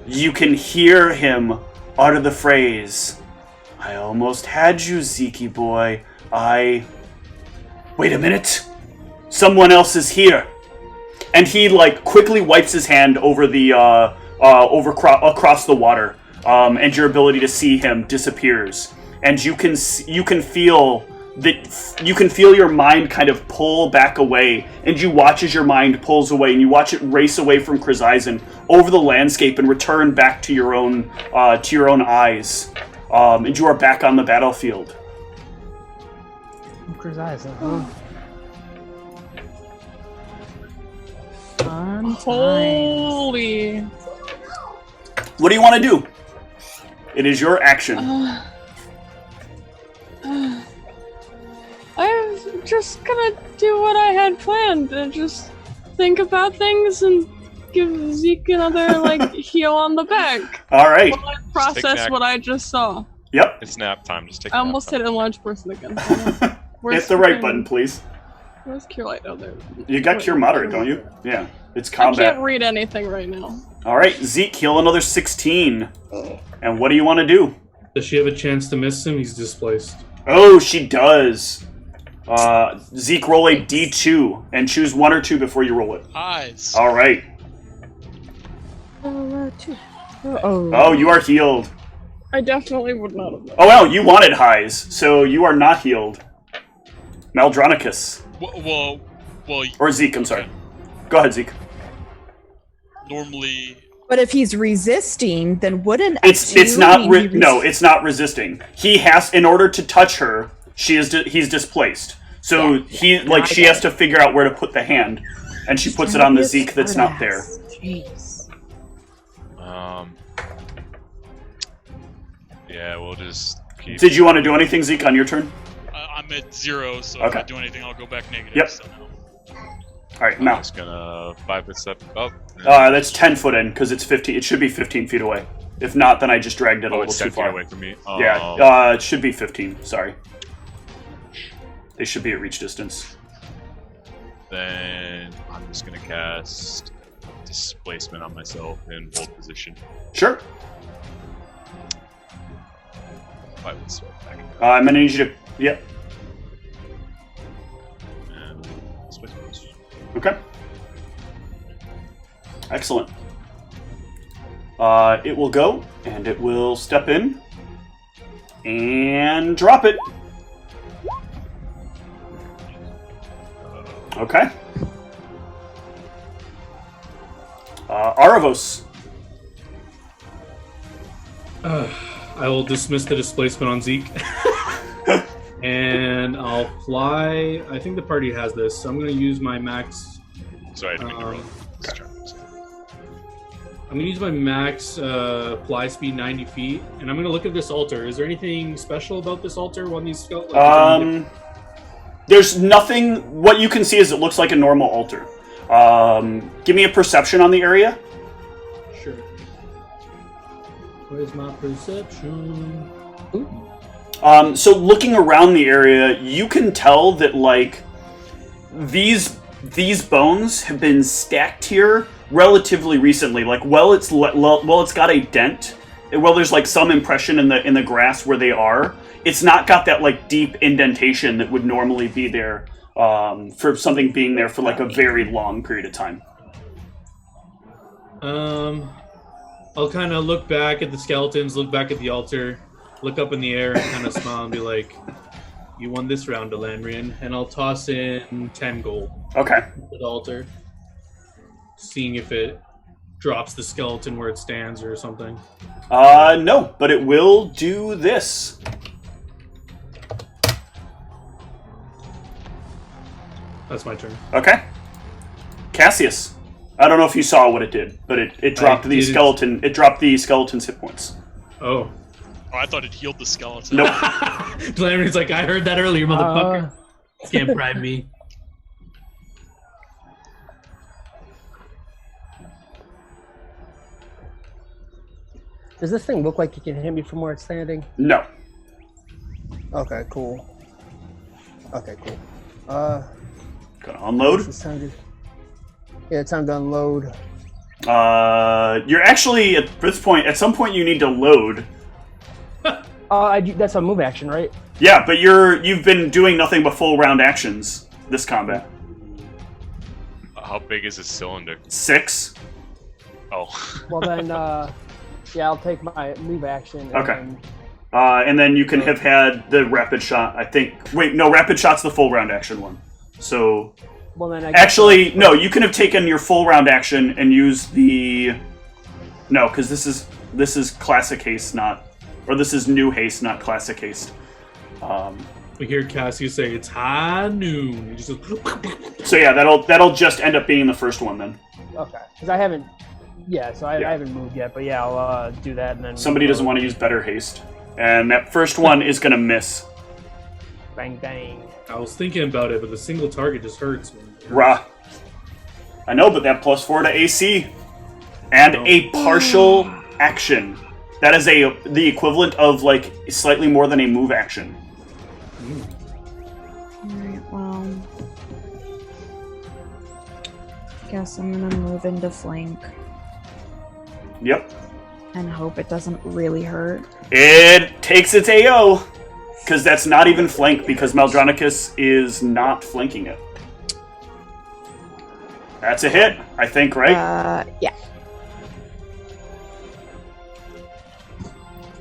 You can hear him utter the phrase, "I almost had you, Zeke boy. Wait a minute. Someone else is here." And he like quickly wipes his hand over the across the water, and your ability to see him disappears. And you can feel your mind kind of pull back away, and you watch as your mind pulls away, and you watch it race away from Chrysaisen over the landscape and return back to your own eyes, and you are back on the battlefield. Chrysaisen, huh? Fun times. Holy. What do you want to do? It is your action. I'm just gonna do what I had planned and just think about things and give Zeke another like heel on the back All right. while I process what I just saw. Yep. It's nap time. Just take. I almost hit a large person again. Hit the right button, please. Where's Cure Light? Oh, there. You got Cure Moderate, don't you? Yeah. It's I combat. can't read anything right now. All right, Zeke, heal another 16. And what do you want to do? Does she have a chance to miss him? He's displaced. Oh, she does. Zeke, roll a D2 and choose 1 or 2 before you roll it. Eyes. All right. Oh, you are healed. I definitely would not have done. Oh, well, you wanted highs, so you are not healed. Maldronicus. Well, Or Zeke, I'm sorry. Go ahead, Zeke. normally But if he's resisting, then wouldn't It's not it's not resisting. He has, in order to touch her, he's displaced. So she has to figure out where to put the hand, and she puts it on the Zeke that's not there. Jeez. Yeah, we'll just keep. Did you want to do anything, Zeke, on your turn? I'm at 0, so Okay. if I do anything, I'll go back negative. Yep. So. All right, I'm Mal. just gonna 5-foot step up. That's 10 foot in because it's 15. It should be 15 feet away. If not, then I just dragged it a little it's too 10 feet far. away from me. Yeah, it should be 15. Sorry. They should be at reach distance. Then I'm just gonna cast displacement on myself in hold position. Sure. 5-foot step back. I'm gonna need you to. Yep. And displacement. Okay. Excellent. It will go, and it will step in, and drop it. Okay. Aravos. I will dismiss the displacement on Zeke. And I'll fly. I think the party has this, so I'm going to use my max. Sorry, I didn't mean to roll. I'm going to use my max fly speed 90 feet, and I'm going to look at this altar. Is there anything special about this altar? One of these skeletons? There's nothing. What you can see is it looks like a normal altar. Give me a perception on the area. Sure. Where's my perception? Ooh. So looking around the area, you can tell that like these bones have been stacked here relatively recently. Like, it's got a dent. There's like some impression in the grass where they are. It's not got that like deep indentation that would normally be there for something being there for like a very long period of time. I'll kind of look back at the skeletons, look back at the altar, look up in the air, and kind of smile and be like, "You won this round, Delandrian," and I'll toss in 10 gold. Okay. To the altar, seeing if it drops the skeleton where it stands or something. No, but it will do this. That's my turn. Okay. Cassius. I don't know if you saw what it did, but it dropped the skeleton. It dropped the skeleton's hit points. Oh. Oh, I thought it healed the skeleton. Nope. Delandrian's like, I heard that earlier, motherfucker. Can't bribe me. Does this thing look like it can hit me from where it's standing? No. Okay, cool. Okay, cool. Gonna unload. It's time to, yeah, it's time to unload. You're actually at this point. At some point, you need to load. That's a move action, right? Yeah, but you've been doing nothing but full round actions this combat. How big is this cylinder? 6. Oh. Well then, yeah, I'll take my move action. Okay. And then you can have had the rapid shot. I think. Wait, no, rapid shot's the full round action one. So. Well then, actually, no. You can have taken your full round action and used the. No, because this is classic haste, not, or this is new haste, not classic haste. We hear Cassius say it's high noon. He just goes, so yeah, that'll just end up being the first one then. Okay, because I haven't. Yeah, so I haven't moved yet, but yeah, I'll do that and then. Somebody doesn't want to use better haste, and that first one is gonna miss. Bang bang. I was thinking about it, but the single target just hurts me. Rah. I know, but that +4 to AC and a partial action. That is the equivalent of like slightly more than a move action. Alright, well. Guess I'm gonna move into flank. Yep. And hope it doesn't really hurt. It takes its AO. Because that's not even flank, because Maldronicus is not flanking it. That's a hit, I think, right? Yeah.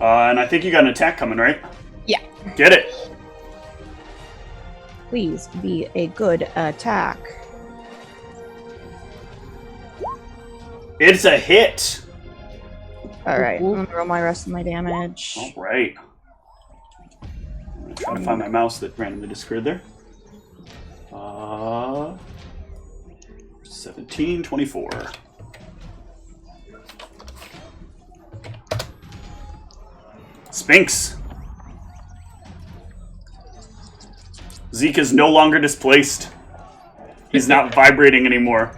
And I think you got an attack coming, right? Yeah. Get it. Please be a good attack. It's a hit. Alright, I'm gonna roll my rest of my damage. All right. I'm trying to find my mouse that randomly disappeared there. 17, 24. Sphinx. Zeke is no longer displaced. He's not vibrating anymore.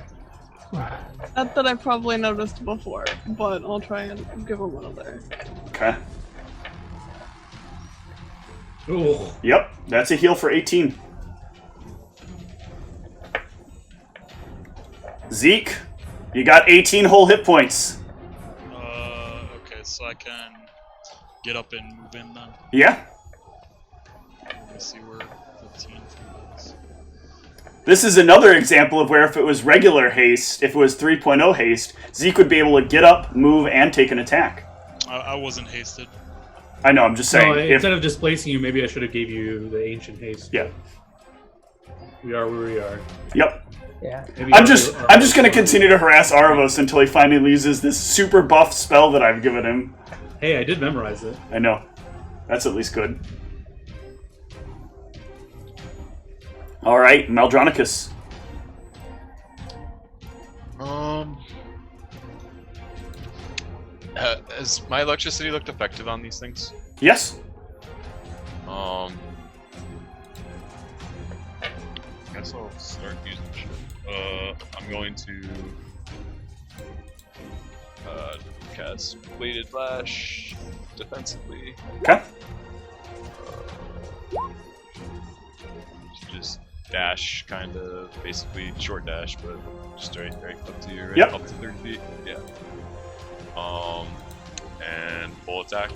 That I probably noticed before, but I'll try and give him another. Okay. Oh, Yep, that's a heal for 18. Zeke, you got 18 whole hit points. Okay, so I can get up and move in then. Yeah. Let me see where 15 is. This is another example of where if it was regular haste, if it was 3.0 haste, Zeke would be able to get up, move, and take an attack. I wasn't hasted. I know, I'm just saying. no, if, instead of displacing you, maybe I should have gave you the ancient haste. yeah. We are where we are. Yep. Yeah. Maybe I'm just going to continue to harass Arvos until he finally uses this super buff spell that I've given him. Hey, I did memorize it. I know. That's at least good. All right, Maldronicus. Has my electricity looked effective on these things? Yes. I guess I'll start using shit. I'm going to cast Bladed Lash defensively. Okay. Just dash, kind of, basically short dash, but just right up to your Yep. up to 30 feet. Yeah. And full attack.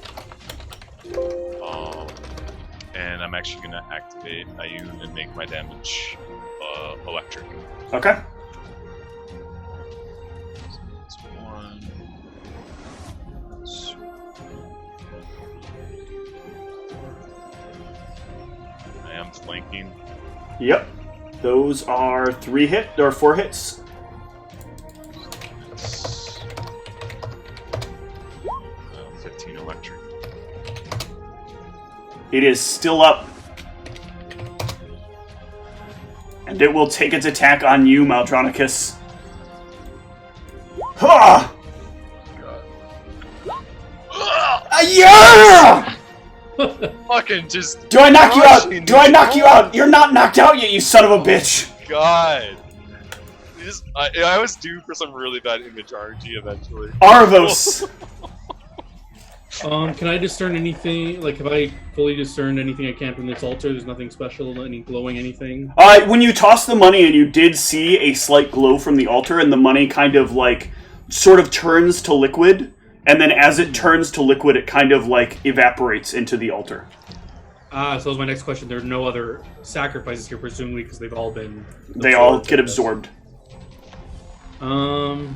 And I'm actually gonna activate Ayun and make my damage electric. Okay. So that's 1. I am flanking. Yep. Those are 4 hits. 15 electric. It is still up. And it will take its attack on you, Maldronicus. Ha! Yeah! Fucking just. Do I knock you out? crushing Do I me. knock you out? You're not knocked out yet, you son of a bitch. God. I was due for some really bad image RNG eventually. Arvos. Can I discern anything? Like, have I fully discerned anything I can from this altar? There's nothing special, any glowing anything? When you tossed the money and you did see a slight glow from the altar and the money kind of like sort of turns to liquid, and then as it turns to liquid it kind of like evaporates into the altar. So that was my next question. There are no other sacrifices here, presumably, because they've all been... They all get absorbed. I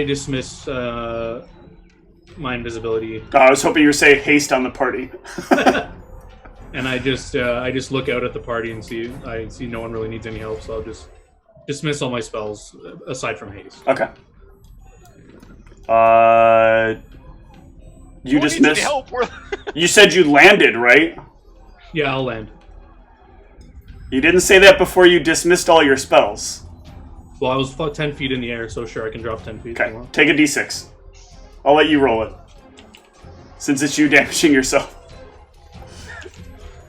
dismiss my invisibility. I was hoping you were saying haste on the party. And I just look out at the party and see no one really needs any help, so I'll just dismiss all my spells aside from haste. Okay. You Who needs dismiss. any help? You said you landed, right? Yeah, I'll land. You didn't say that before you dismissed all your spells. Well, I was 10 feet in the air, so sure, I can drop 10 feet. if you Okay, want. take a d6. I'll let you roll it. Since it's you damaging yourself.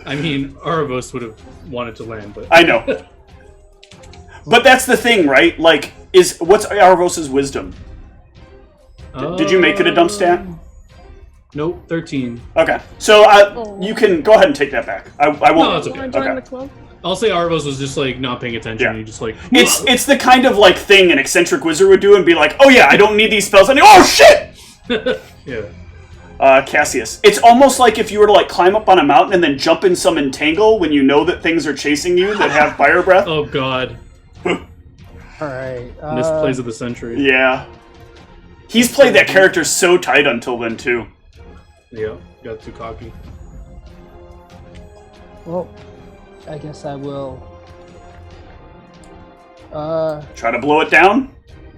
I mean, Aravos would have wanted to land, but... I know. But that's the thing, right? Like, what's Aravos' wisdom? Did you make it a dump stat? Nope, 13. Okay, so you can go ahead and take that back. I won't. No, that's okay. Wanna join Okay. the club? I'll say Aravos was just, like, not paying attention. Yeah. He just, like... It's the kind of like thing an eccentric wizard would do and be like, oh yeah, I don't need these spells. And oh shit! Yeah. Cassius. It's almost like if you were to like climb up on a mountain and then jump in some entangle when you know that things are chasing you that have fire breath. Oh, God. Alright. Misplays of the century. Yeah. He's played that character so tight until then too. Yeah, got too cocky. Well, I guess I will. Try to blow it down.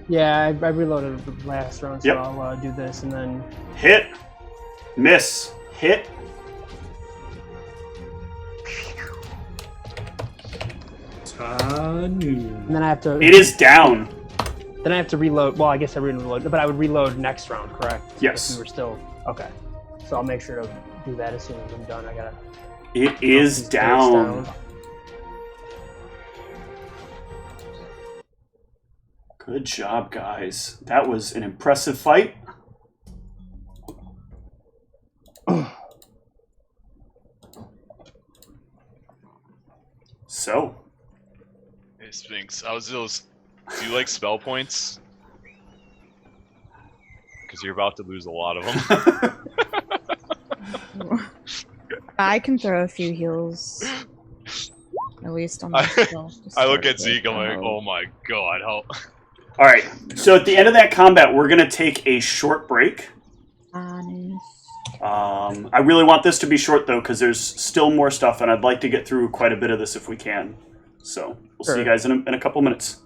Yeah, I reloaded the last round, so Yep. I'll do this and then. Hit. Miss. Hit. And then I have to. It is down. Then I have to reload. Well, I guess I reload, but I would reload next round, correct? Yes. If we were still okay. So I'll make sure to do that as soon as I'm done. I gotta. It is these dice down. Good job, guys. That was an impressive fight. So, Hey, Sphinx, do you like spell points? Because you're about to lose a lot of them. I can throw a few heals. At least on the spell. I look at Zeke, I'm like, oh my god, how... all right. So at the end of that combat, we're going to take a short break. Honest. I really want this to be short, though, because there's still more stuff, and I'd like to get through quite a bit of this if we can. So we'll see you guys in a couple minutes.